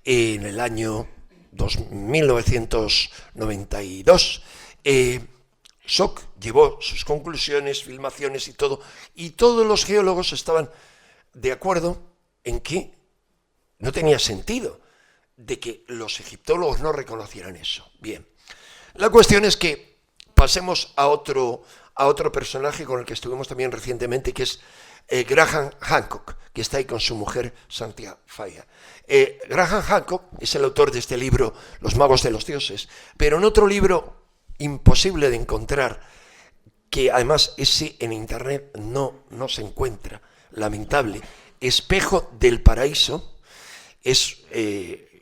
en el año 1992, Schoch llevó sus conclusiones, filmaciones y todos los geólogos estaban de acuerdo en que no tenía sentido de que los egiptólogos no reconocieran eso. Bien, la cuestión es que pasemos a otro personaje con el que estuvimos también recientemente, que es Graham Hancock, que está ahí con su mujer Cynthia Faya. Graham Hancock es el autor de este libro, Los magos de los dioses, pero en otro libro imposible de encontrar, que además ese en internet no se encuentra, lamentable, Espejo del Paraíso, es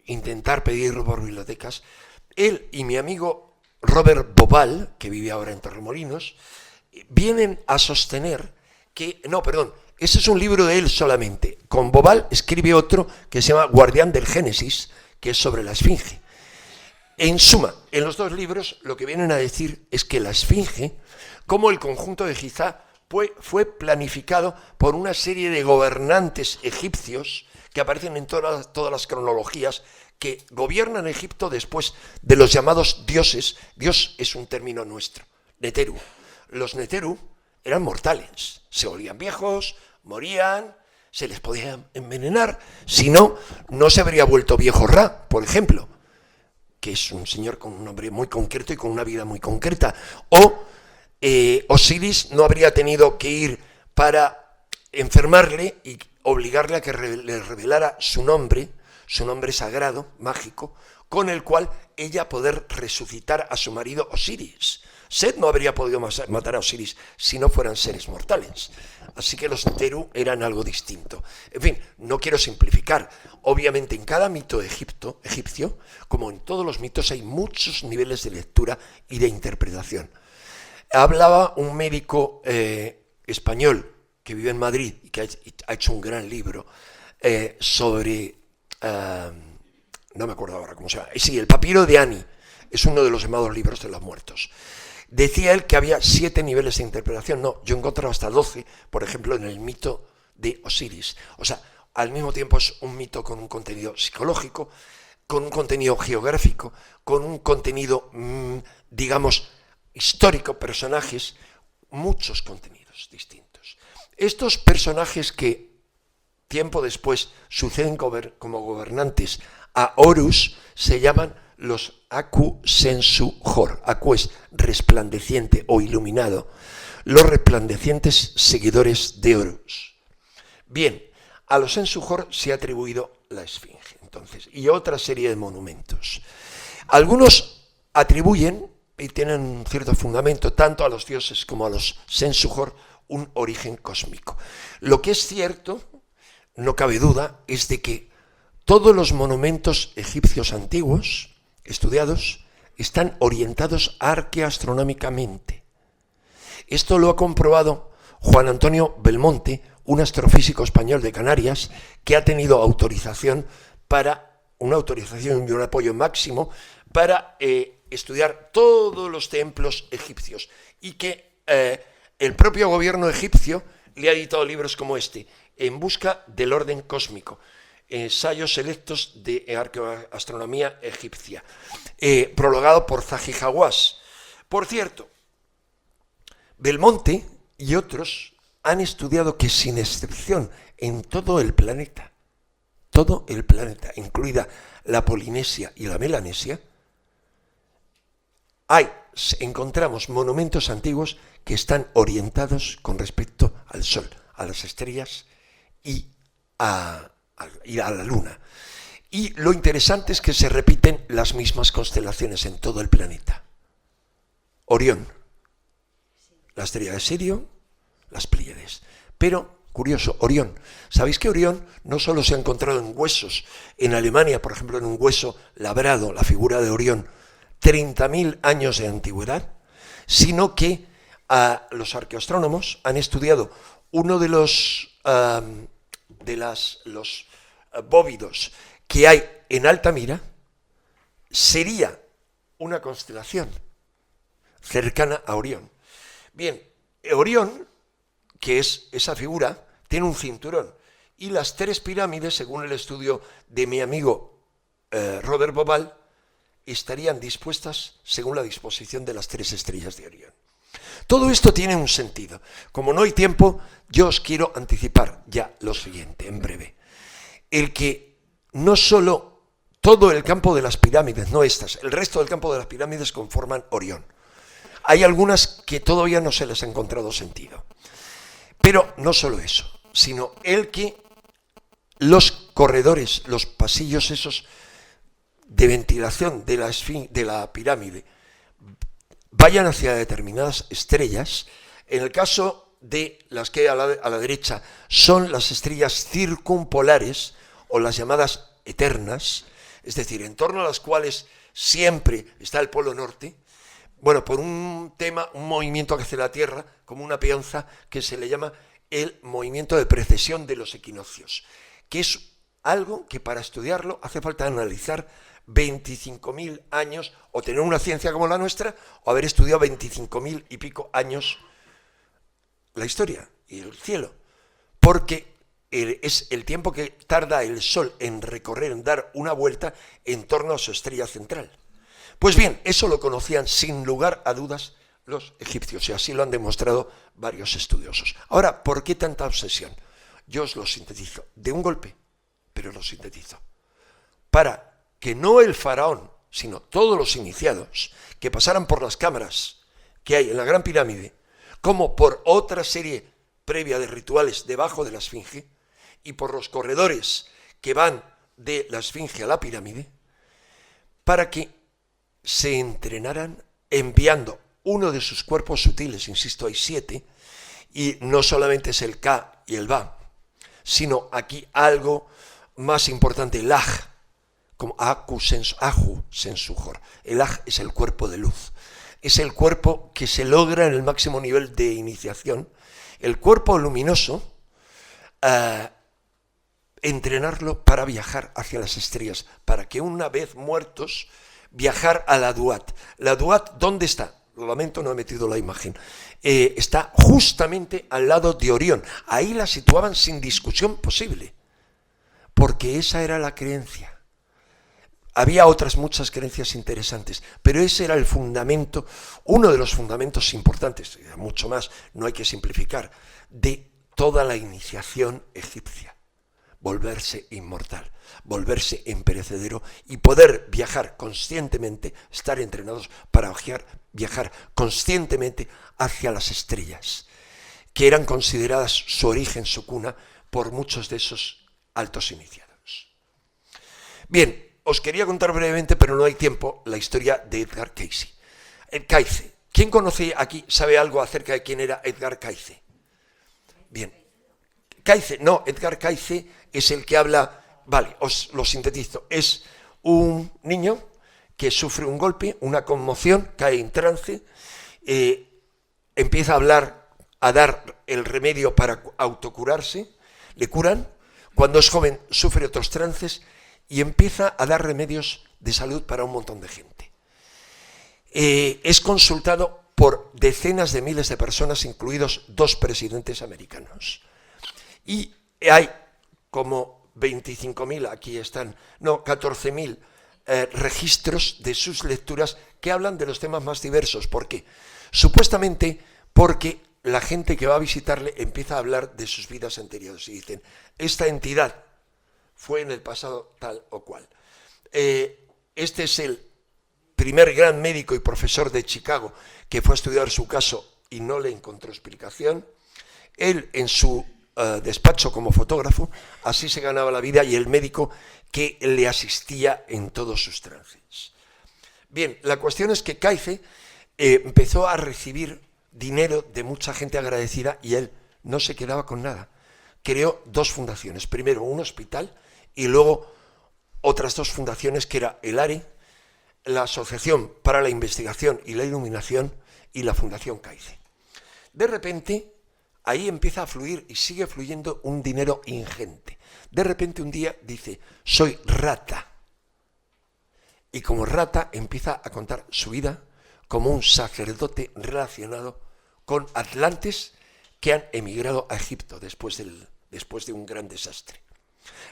intentar pedirlo por bibliotecas. Él y mi amigo Robert Bobal, que vive ahora en Torremolinos, vienen a sostener que, no, perdón, ese es un libro de él solamente. Con Bobal escribe otro que se llama Guardián del Génesis, que es sobre la Esfinge. En suma, en los dos libros lo que vienen a decir es que la Esfinge, como el conjunto de Gizeh, fue planificado por una serie de gobernantes egipcios que aparecen en todas las cronologías que gobiernan Egipto después de los llamados dioses. Dios es un término nuestro, Neteru. Los Neteru eran mortales, se volvían viejos, morían, se les podía envenenar, si no, no se habría vuelto viejo Ra, por ejemplo, que es un señor con un nombre muy concreto y con una vida muy concreta, o Osiris no habría tenido que ir para enfermarle y obligarle a que le revelara su nombre sagrado, mágico, con el cual ella poder resucitar a su marido Osiris. Set no habría podido matar a Osiris si no fueran seres mortales. Así que los Neteru eran algo distinto. En fin, no quiero simplificar. Obviamente en cada mito egipcio, como en todos los mitos, hay muchos niveles de lectura y de interpretación. Hablaba un médico español que vive en Madrid y que ha hecho un gran libro sobre... no me acuerdo ahora cómo se llama. Sí, el papiro de Ani. Es uno de los llamados libros de los muertos. Decía él que había 7 niveles de interpretación. No, yo he encontrado hasta 12, por ejemplo, en el mito de Osiris. O sea, al mismo tiempo es un mito con un contenido psicológico, con un contenido geográfico, con un contenido, digamos, histórico, personajes, muchos contenidos distintos. Estos personajes que tiempo después suceden como gobernantes a Horus se llaman los Aku Sensu Hor. Aku es resplandeciente o iluminado. Los resplandecientes seguidores de Horus. Bien, a los Sensu Hor se ha atribuido la Esfinge, entonces, y otra serie de monumentos. Algunos atribuyen, y tienen un cierto fundamento, tanto a los dioses como a los Sensu Hor, un origen cósmico. Lo que es cierto, no cabe duda, es de que todos los monumentos egipcios antiguos estudiados están orientados arqueastronómicamente. Esto lo ha comprobado Juan Antonio Belmonte, un astrofísico español de Canarias, que ha tenido una autorización y un apoyo máximo para estudiar todos los templos egipcios, y que el propio gobierno egipcio le ha editado libros como este, En busca del orden cósmico, ensayos selectos de arqueoastronomía egipcia, prologado por Zahi Hawass. Por cierto, Belmonte y otros han estudiado que sin excepción en todo el planeta, incluida la Polinesia y la Melanesia, encontramos monumentos antiguos que están orientados con respecto al Sol, a las estrellas y a la Luna. Y lo interesante es que se repiten las mismas constelaciones en todo el planeta. Orión, la estrella de Sirio, las Pléyades. Pero, curioso, Orión. ¿Sabéis que Orión no solo se ha encontrado en huesos? En Alemania, por ejemplo, en un hueso labrado, la figura de Orión, 30.000 años de antigüedad, sino que los arqueoastrónomos han estudiado uno de los bóvidos que hay en Altamira, sería una constelación cercana a Orión. Bien, Orión, que es esa figura, tiene un cinturón, y las 3 pirámides, según el estudio de mi amigo Robert Bobal, estarían dispuestas según la disposición de las 3 estrellas de Orión. Todo esto tiene un sentido. Como no hay tiempo, yo os quiero anticipar ya lo siguiente, en breve. El que no solo todo el campo de las pirámides, no estas, el resto del campo de las pirámides conforman Orión. Hay algunas que todavía no se les ha encontrado sentido. Pero no solo eso, sino el que los corredores, los pasillos esos de ventilación de la pirámide, vayan hacia determinadas estrellas. En el caso de las que hay a la derecha son las estrellas circumpolares o las llamadas eternas, es decir, en torno a las cuales siempre está el polo norte. Bueno, por un movimiento que hace la Tierra, como una peonza, que se le llama el movimiento de precesión de los equinoccios, que es algo que para estudiarlo hace falta analizar 25.000 años, o tener una ciencia como la nuestra, o haber estudiado 25.000 y pico años la historia y el cielo, porque es el tiempo que tarda el Sol en recorrer, en dar una vuelta en torno a su estrella central. Pues bien, eso lo conocían sin lugar a dudas los egipcios, y así lo han demostrado varios estudiosos. Ahora, ¿por qué tanta obsesión? Yo os lo sintetizo de un golpe, pero lo sintetizo. Para que no el faraón, sino todos los iniciados, que pasaran por las cámaras que hay en la Gran Pirámide, como por otra serie previa de rituales debajo de la Esfinge, y por los corredores que van de la Esfinge a la pirámide, para que se entrenaran enviando uno de sus cuerpos sutiles, insisto, hay 7, y no solamente es el Ka y el Ba, sino aquí algo más importante, el Aj, como Ahu Sensujor. El Aj es el cuerpo de luz, es el cuerpo que se logra en el máximo nivel de iniciación, el cuerpo luminoso, entrenarlo para viajar hacia las estrellas, para que una vez muertos, viajar a la Duat. La Duat, ¿dónde está? Lo lamento, no he metido la imagen. Está justamente al lado de Orión. Ahí la situaban sin discusión posible, porque esa era la creencia. Había otras muchas creencias interesantes, pero ese era el fundamento, uno de los fundamentos importantes, mucho más, no hay que simplificar, de toda la iniciación egipcia. Volverse inmortal, volverse imperecedero y poder viajar conscientemente, estar entrenados para viajar conscientemente hacia las estrellas, que eran consideradas su origen, su cuna, por muchos de esos altos iniciados. Bien, os quería contar brevemente, pero no hay tiempo, la historia de Edgar Cayce. Cayce. ¿Quién conoce aquí, sabe algo acerca de quién era Edgar Cayce? Bien. Cayce, no, Edgar Cayce es el que habla, vale, os lo sintetizo, es un niño que sufre un golpe, una conmoción, cae en trance, empieza a hablar, a dar el remedio para autocurarse, le curan, cuando es joven sufre otros trances y empieza a dar remedios de salud para un montón de gente. Es consultado por decenas de miles de personas, incluidos 2 presidentes americanos. Y hay como 25.000, aquí están, no, 14.000 registros de sus lecturas que hablan de los temas más diversos. ¿Por qué? Supuestamente porque la gente que va a visitarle empieza a hablar de sus vidas anteriores y dicen, esta entidad fue en el pasado tal o cual. Este es el primer gran médico y profesor de Chicago que fue a estudiar su caso y no le encontró explicación. Él en su despacho como fotógrafo, así se ganaba la vida, y el médico que le asistía en todos sus trances. Bien, la cuestión es que Cayce empezó a recibir dinero de mucha gente agradecida y él no se quedaba con nada. Creó 2 fundaciones, primero un hospital y luego otras 2 fundaciones, que era el ARE, la Asociación para la Investigación y la Iluminación, y la Fundación Cayce. De repente, ahí empieza a fluir y sigue fluyendo un dinero ingente. De repente un día dice, soy rata. Y como rata empieza a contar su vida como un sacerdote relacionado con atlantes que han emigrado a Egipto después de un gran desastre.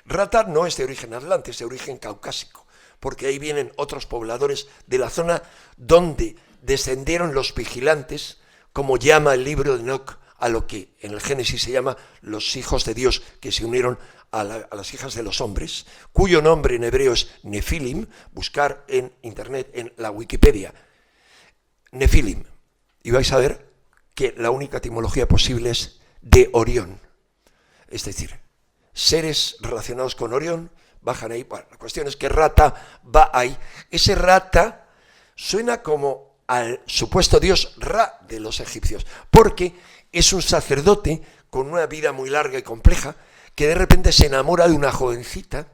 Rata no es de origen atlante, es de origen caucásico, porque ahí vienen otros pobladores de la zona donde descendieron los vigilantes, como llama el libro de Enoc, a lo que en el Génesis se llama los hijos de Dios que se unieron a las hijas de los hombres, cuyo nombre en hebreo es Nefilim, buscar en internet, en la Wikipedia, Nefilim, y vais a ver que la única etimología posible es de Orión, es decir, seres relacionados con Orión bajan ahí. Bueno, la cuestión es que rata va ahí. Ese rata suena como al supuesto dios Ra de los egipcios, porque es un sacerdote con una vida muy larga y compleja que de repente se enamora de una jovencita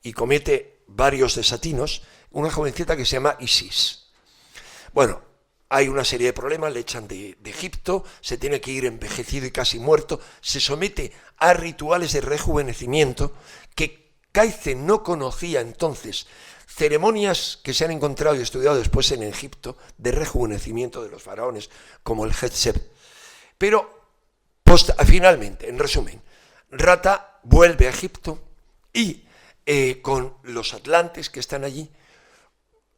y comete varios desatinos, una jovencita que se llama Isis. Bueno, hay una serie de problemas, le echan de Egipto, se tiene que ir envejecido y casi muerto, se somete a rituales de rejuvenecimiento que Cáice no conocía entonces, ceremonias que se han encontrado y estudiado después en Egipto de rejuvenecimiento de los faraones, como el Hetshep. Pero finalmente, en resumen, Rata vuelve a Egipto y con los atlantes que están allí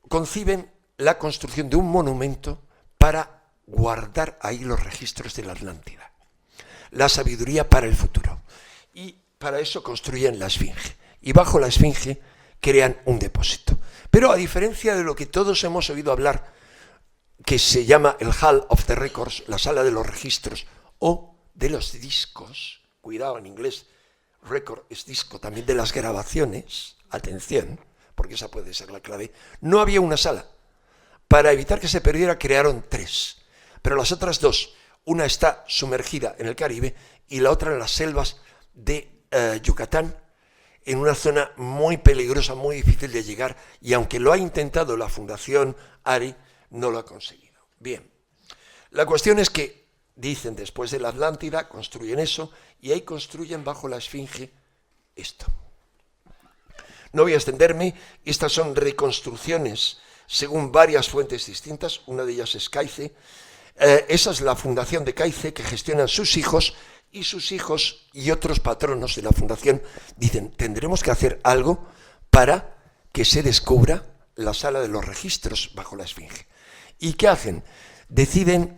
conciben la construcción de un monumento para guardar ahí los registros de la Atlántida, la sabiduría para el futuro. Y para eso construyen la Esfinge. Y bajo la Esfinge crean un depósito. Pero a diferencia de lo que todos hemos oído hablar, que se llama el Hall of the Records, la sala de los registros, o de los discos, cuidado en inglés, record es disco, también de las grabaciones, atención, porque esa puede ser la clave, no había una sala. Para evitar que se perdiera, crearon 3, pero las otras 2, una está sumergida en el Caribe y la otra en las selvas de Yucatán, en una zona muy peligrosa, muy difícil de llegar, y aunque lo ha intentado la Fundación ARI, no lo ha conseguido. Bien, la cuestión es que, dicen, después de la Atlántida, construyen eso, y ahí construyen bajo la Esfinge esto. No voy a extenderme, estas son reconstrucciones según varias fuentes distintas, una de ellas es Cáice. Esa es la fundación de Cáice que gestionan sus hijos y otros patronos de la fundación dicen, tendremos que hacer algo para que se descubra la sala de los registros bajo la Esfinge. ¿Y qué hacen?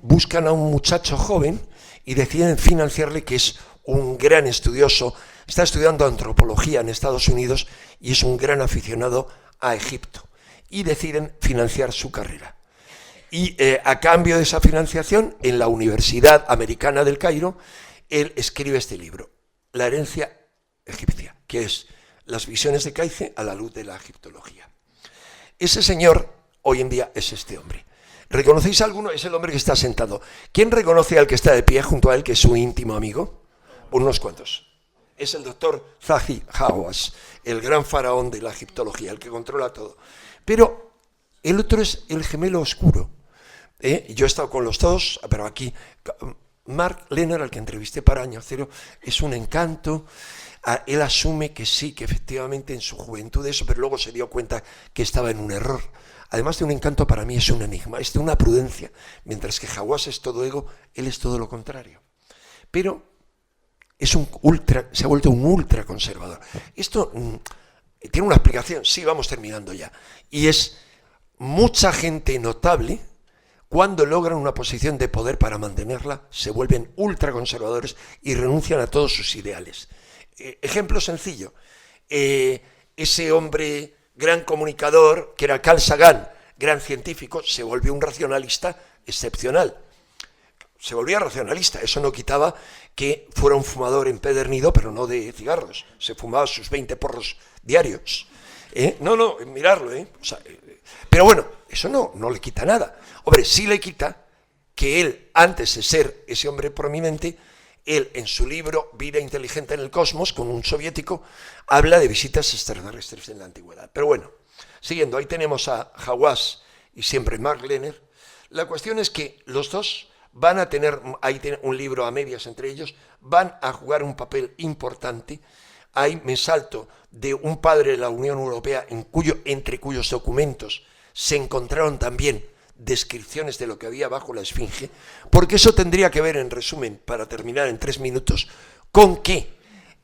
Buscan a un muchacho joven y deciden financiarle, que es un gran estudioso, está estudiando antropología en Estados Unidos y es un gran aficionado a Egipto. Y deciden financiar su carrera. Y a cambio de esa financiación, en la Universidad Americana del Cairo, él escribe este libro, La herencia egipcia, que es las visiones de Cáice a la luz de la egiptología. Ese señor, hoy en día, es este hombre. ¿Reconocéis a alguno? Es el hombre que está sentado. ¿Quién reconoce al que está de pie junto a él, que es su íntimo amigo? Unos cuantos. Es el doctor Zahi Hawass, el gran faraón de la egiptología, el que controla todo. Pero el otro es el gemelo oscuro. Yo he estado con los dos, pero aquí Mark Lehner, al que entrevisté para Año Cero, es un encanto. Él asume que sí, que efectivamente en su juventud eso, pero luego se dio cuenta que estaba en un error. Además de un encanto, para mí es un enigma, es de una prudencia. Mientras que Hawass es todo ego, él es todo lo contrario. Pero se ha vuelto un ultra conservador. Esto tiene una explicación, sí, vamos terminando ya. Y es mucha gente notable, cuando logran una posición de poder para mantenerla, se vuelven ultraconservadores y renuncian a todos sus ideales. Ejemplo sencillo, ese hombre gran comunicador, que era Carl Sagan, gran científico, se volvió un racionalista excepcional. Se volvía racionalista, eso no quitaba que fuera un fumador empedernido, pero no de cigarros. Se fumaba sus 20 porros diarios. No, mirarlo, O sea, pero bueno, eso no le quita nada. Hombre, sí le quita que él, antes de ser ese hombre prominente, él en su libro Vida inteligente en el cosmos, con un soviético, habla de visitas extraterrestres en la antigüedad. Pero bueno, siguiendo, ahí tenemos a Hawass y siempre Mark Lehner. La cuestión es que los dos van a tener, ahí tienen un libro a medias entre ellos, van a jugar un papel importante. Ahí me salto de un padre de la Unión Europea entre cuyos documentos se encontraron también descripciones de lo que había bajo la Esfinge, porque eso tendría que ver, en resumen, para terminar en 3 minutos, con que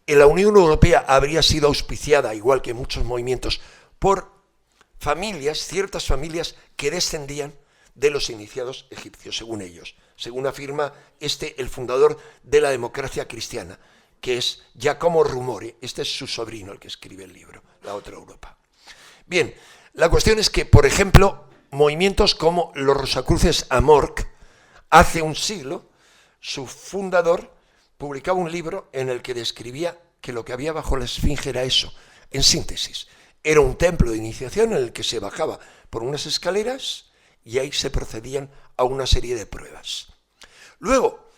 la Unión Europea habría sido auspiciada, igual que muchos movimientos, por familias, ciertas familias que descendían de los iniciados egipcios, según ellos, según afirma el fundador de la democracia cristiana, que es Giacomo Rumore. Este es su sobrino, el que escribe el libro, La Otra Europa. Bien, la cuestión es que, por ejemplo, movimientos como los Rosacruces Amorc, hace un siglo, su fundador publicaba un libro en el que describía que lo que había bajo la Esfinge era eso, en síntesis. Era un templo de iniciación en el que se bajaba por unas escaleras y ahí se procedían a una serie de pruebas. Luego,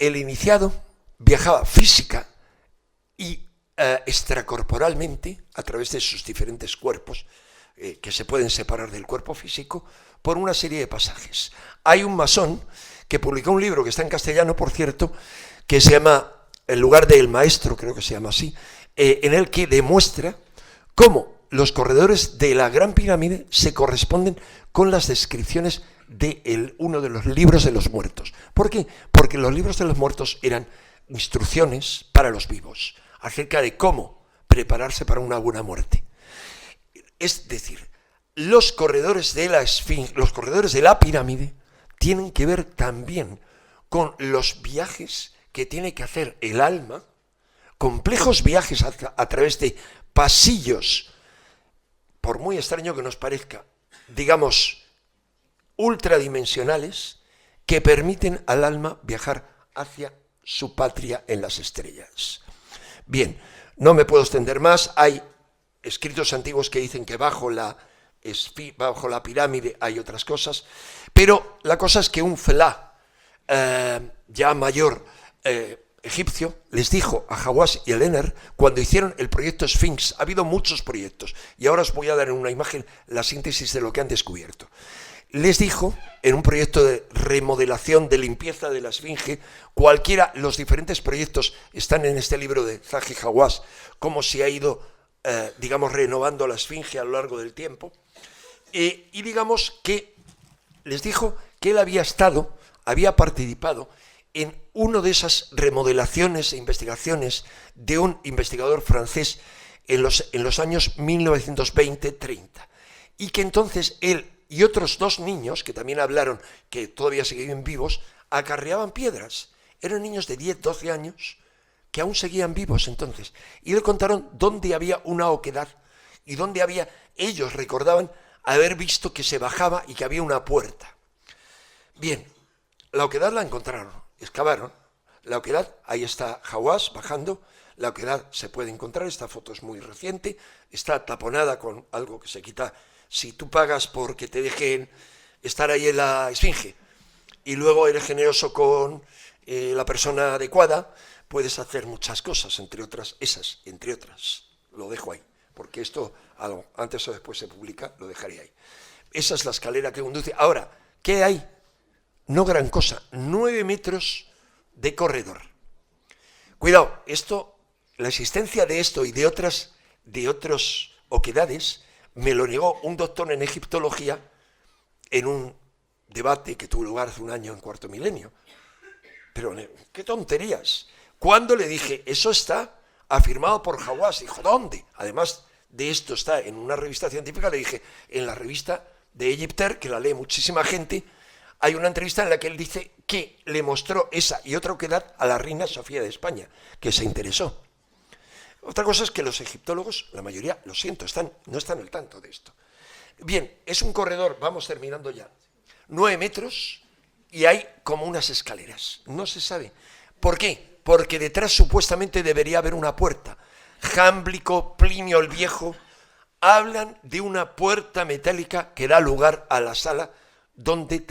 el iniciado viajaba física y extracorporalmente, a través de sus diferentes cuerpos, que se pueden separar del cuerpo físico, por una serie de pasajes. Hay un masón que publicó un libro que está en castellano, por cierto, que se llama El lugar del maestro, creo que se llama así, en el que demuestra cómo los corredores de la Gran Pirámide se corresponden con las descripciones de uno de los libros de los muertos. ¿Por qué? Porque los libros de los muertos eran instrucciones para los vivos, acerca de cómo prepararse para una buena muerte. Es decir, los corredores de la Esfinge, los corredores de la pirámide, tienen que ver también con los viajes que tiene que hacer el alma, complejos viajes a través de pasillos, por muy extraño que nos parezca, digamos, ultradimensionales, que permiten al alma viajar hacia su patria en las estrellas. Bien, no me puedo extender más, hay escritos antiguos que dicen que bajo la pirámide hay otras cosas, pero la cosa es que un felá ya mayor egipcio les dijo a Hawass y a Lener, cuando hicieron el proyecto Sphinx, ha habido muchos proyectos, y ahora os voy a dar en una imagen la síntesis de lo que han descubierto. Les dijo, en un proyecto de remodelación, de limpieza de la Esfinge, los diferentes proyectos están en este libro de Zahi Hawass, cómo se ha ido, digamos, renovando la Esfinge a lo largo del tiempo, y digamos que les dijo que él había participado en una de esas remodelaciones e investigaciones de un investigador francés en los años 1920-30, y que entonces él y otros dos niños, que también hablaron, que todavía seguían vivos, acarreaban piedras. Eran niños de 10, 12 años, que aún seguían vivos entonces. Y le contaron dónde había una oquedad, y dónde ellos recordaban haber visto que se bajaba y que había una puerta. Bien, la oquedad la encontraron, excavaron. La oquedad, ahí está Hawass bajando, la oquedad se puede encontrar, esta foto es muy reciente, está taponada con algo que se quita. Si tú pagas porque te dejen estar ahí en la Esfinge y luego eres generoso con la persona adecuada, puedes hacer muchas cosas, entre otras esas, entre otras. Lo dejo ahí, porque esto antes o después se publica, lo dejaré ahí. Esa es la escalera que conduce. Ahora, ¿qué hay? No gran cosa, 9 metros de corredor. Cuidado, la existencia de esto y de otras oquedades me lo negó un doctor en egiptología en un debate que tuvo lugar hace un año en Cuarto Milenio. Pero, qué tonterías. Cuando le dije, eso está afirmado por Hawass, dijo, ¿dónde? Además de esto está en una revista científica, le dije, en la revista de Egypter, que la lee muchísima gente, hay una entrevista en la que él dice que le mostró esa y otra oquedad a la reina Sofía de España, que se interesó. Otra cosa es que los egiptólogos, la mayoría, lo siento, no están al tanto de esto. Bien, es un corredor, vamos terminando ya, 9 metros y hay como unas escaleras. No se sabe. ¿Por qué? Porque detrás supuestamente debería haber una puerta. Jámblico, Plinio el Viejo, hablan de una puerta metálica que da lugar a la sala donde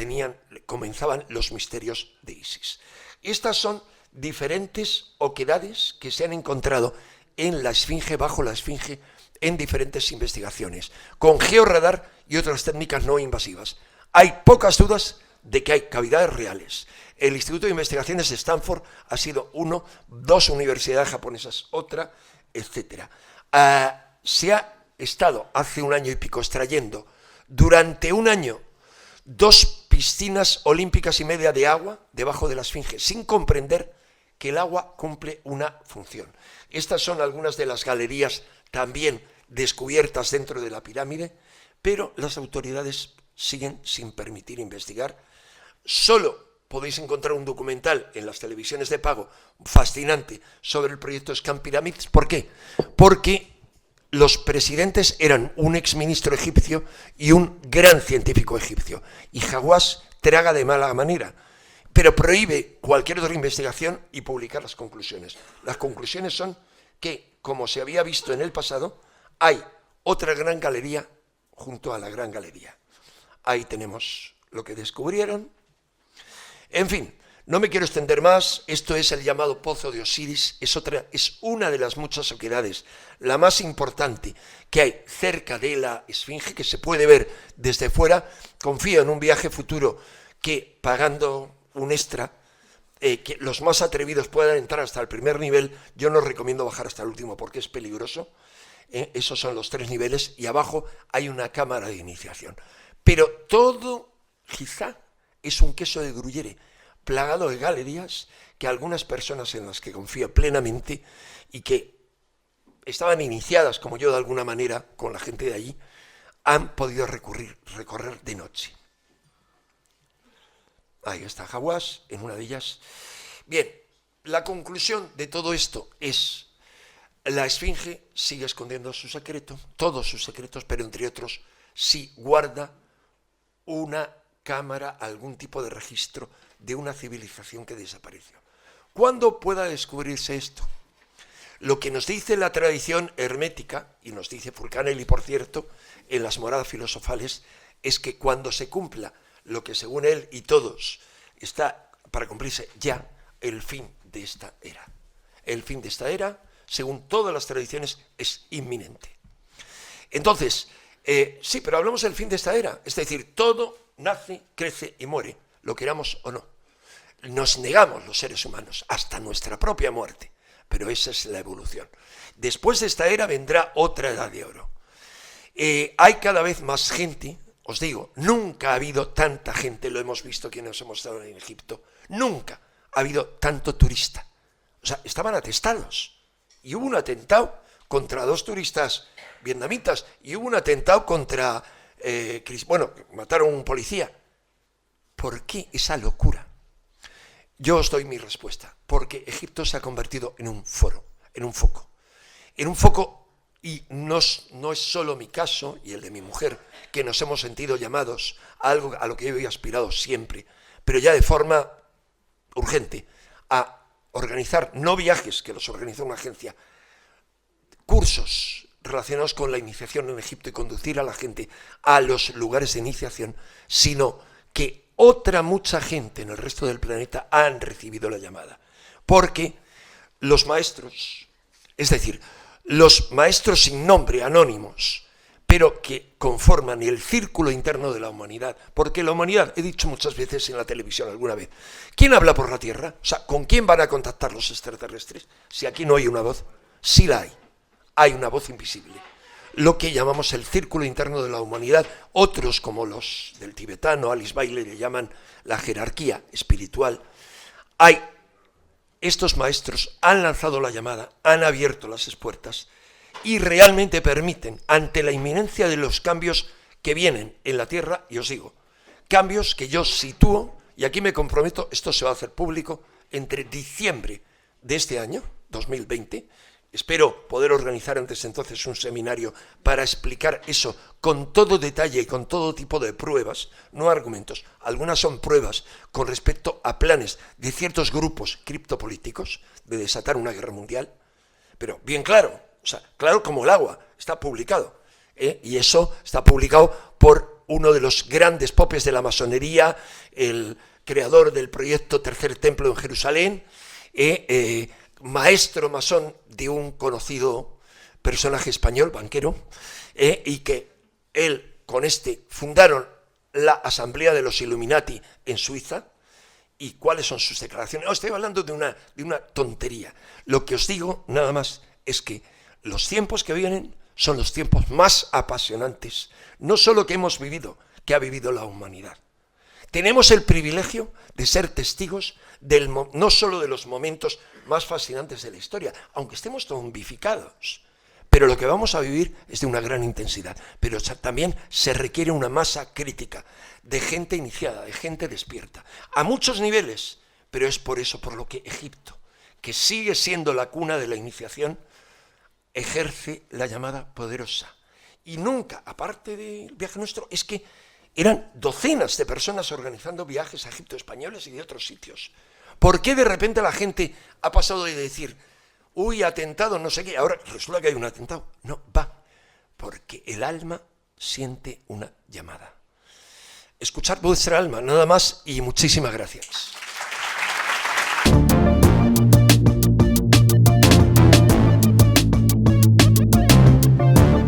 comenzaban los misterios de Isis. Estas son diferentes oquedades que se han encontrado en la Esfinge, bajo la Esfinge, en diferentes investigaciones, con georradar y otras técnicas no invasivas. Hay pocas dudas de que hay cavidades reales. El Instituto de Investigaciones de Stanford ha sido uno, 2 universidades japonesas, otra, etc. Se ha estado hace un año y pico extrayendo durante un año 2 piscinas olímpicas y media de agua debajo de la Esfinge, sin comprender que el agua cumple una función. Estas son algunas de las galerías también descubiertas dentro de la pirámide, pero las autoridades siguen sin permitir investigar. Solo podéis encontrar un documental en las televisiones de pago fascinante sobre el proyecto Scan Pyramids. ¿Por qué? Porque los presidentes eran un exministro egipcio y un gran científico egipcio. Y Hawass traga de mala manera, pero prohíbe cualquier otra investigación y publicar las conclusiones. Las conclusiones son que, como se había visto en el pasado, hay otra gran galería junto a la gran galería. Ahí tenemos lo que descubrieron. En fin, no me quiero extender más. Esto es el llamado Pozo de Osiris. Es una de las muchas oquedades, la más importante que hay cerca de la Esfinge, que se puede ver desde fuera. Confío en un viaje futuro que, pagando un extra, que los más atrevidos puedan entrar hasta el primer nivel. Yo no recomiendo bajar hasta el último porque es peligroso. Esos son los 3 niveles y abajo hay una cámara de iniciación. Pero todo quizá es un queso de gruyere plagado de galerías que algunas personas en las que confío plenamente y que estaban iniciadas, como yo de alguna manera, con la gente de allí, han podido recorrer de noche. Ahí está Hawass, en una de ellas. Bien, la conclusión de todo esto es: la Esfinge sigue escondiendo su secreto, todos sus secretos, pero entre otros sí guarda una cámara, algún tipo de registro de una civilización que desapareció. ¿Cuándo pueda descubrirse esto? Lo que nos dice la tradición hermética, y nos dice Fulcanelli, por cierto, en las moradas filosofales, es que cuando se cumpla lo que según él y todos está para cumplirse ya, el fin de esta era. El fin de esta era, según todas las tradiciones, es inminente. Entonces, sí, pero hablamos del fin de esta era, es decir, todo nace, crece y muere, lo queramos o no. Nos negamos los seres humanos hasta nuestra propia muerte, pero esa es la evolución. Después de esta era vendrá otra edad de oro. Hay cada vez más gente, os digo, nunca ha habido tanta gente, lo hemos visto quienes hemos estado en Egipto, nunca ha habido tanto turista. O sea, estaban atestados. Y hubo un atentado contra 2 turistas vietnamitas y hubo un atentado contra, mataron a un policía. ¿Por qué esa locura? Yo os doy mi respuesta. Porque Egipto se ha convertido en un foro, en un foco. En un foco, y no es solo mi caso y el de mi mujer, que nos hemos sentido llamados a algo a lo que yo he aspirado siempre, pero ya de forma urgente, a organizar, no viajes, que los organiza una agencia, cursos relacionados con la iniciación en Egipto y conducir a la gente a los lugares de iniciación, sino que mucha gente en el resto del planeta han recibido la llamada. Porque los maestros, es decir, los maestros sin nombre, anónimos, pero que conforman el círculo interno de la humanidad, porque la humanidad, he dicho muchas veces en la televisión alguna vez, ¿quién habla por la Tierra? O sea, ¿con quién van a contactar los extraterrestres? Si aquí no hay una voz, sí la hay una voz invisible. Lo que llamamos el círculo interno de la humanidad, otros como los del tibetano, Alice Bailey, le llaman la jerarquía espiritual. Estos maestros han lanzado la llamada, han abierto las espuertas y realmente permiten, ante la inminencia de los cambios que vienen en la Tierra, y os digo, cambios que yo sitúo, y aquí me comprometo, esto se va a hacer público, entre diciembre de este año, 2020, espero poder organizar antes de entonces un seminario para explicar eso con todo detalle y con todo tipo de pruebas, no argumentos. Algunas son pruebas con respecto a planes de ciertos grupos criptopolíticos de desatar una guerra mundial, pero bien claro, o sea, claro como el agua, está publicado. Y eso está publicado por uno de los grandes popes de la masonería, el creador del proyecto Tercer Templo en Jerusalén, maestro masón de un conocido personaje español, banquero, y que él con fundaron la Asamblea de los Illuminati en Suiza. ¿Y cuáles son sus declaraciones? No, estoy hablando de una tontería. Lo que os digo nada más es que los tiempos que vienen son los tiempos más apasionantes, no solo que hemos vivido, que ha vivido la humanidad. Tenemos el privilegio de ser testigos no solo de los momentos más fascinantes de la historia, aunque estemos zombificados, pero lo que vamos a vivir es de una gran intensidad. Pero también se requiere una masa crítica de gente iniciada, de gente despierta, a muchos niveles, pero es por eso por lo que Egipto, que sigue siendo la cuna de la iniciación, ejerce la llamada poderosa. Y nunca, aparte del viaje nuestro, es que eran docenas de personas organizando viajes a Egipto, españoles y de otros sitios. ¿Por qué de repente la gente ha pasado de decir, uy, atentado, no sé qué, ahora resulta que hay un atentado? No, va, porque el alma siente una llamada. escuchar vuestra alma, nada más, y muchísimas gracias.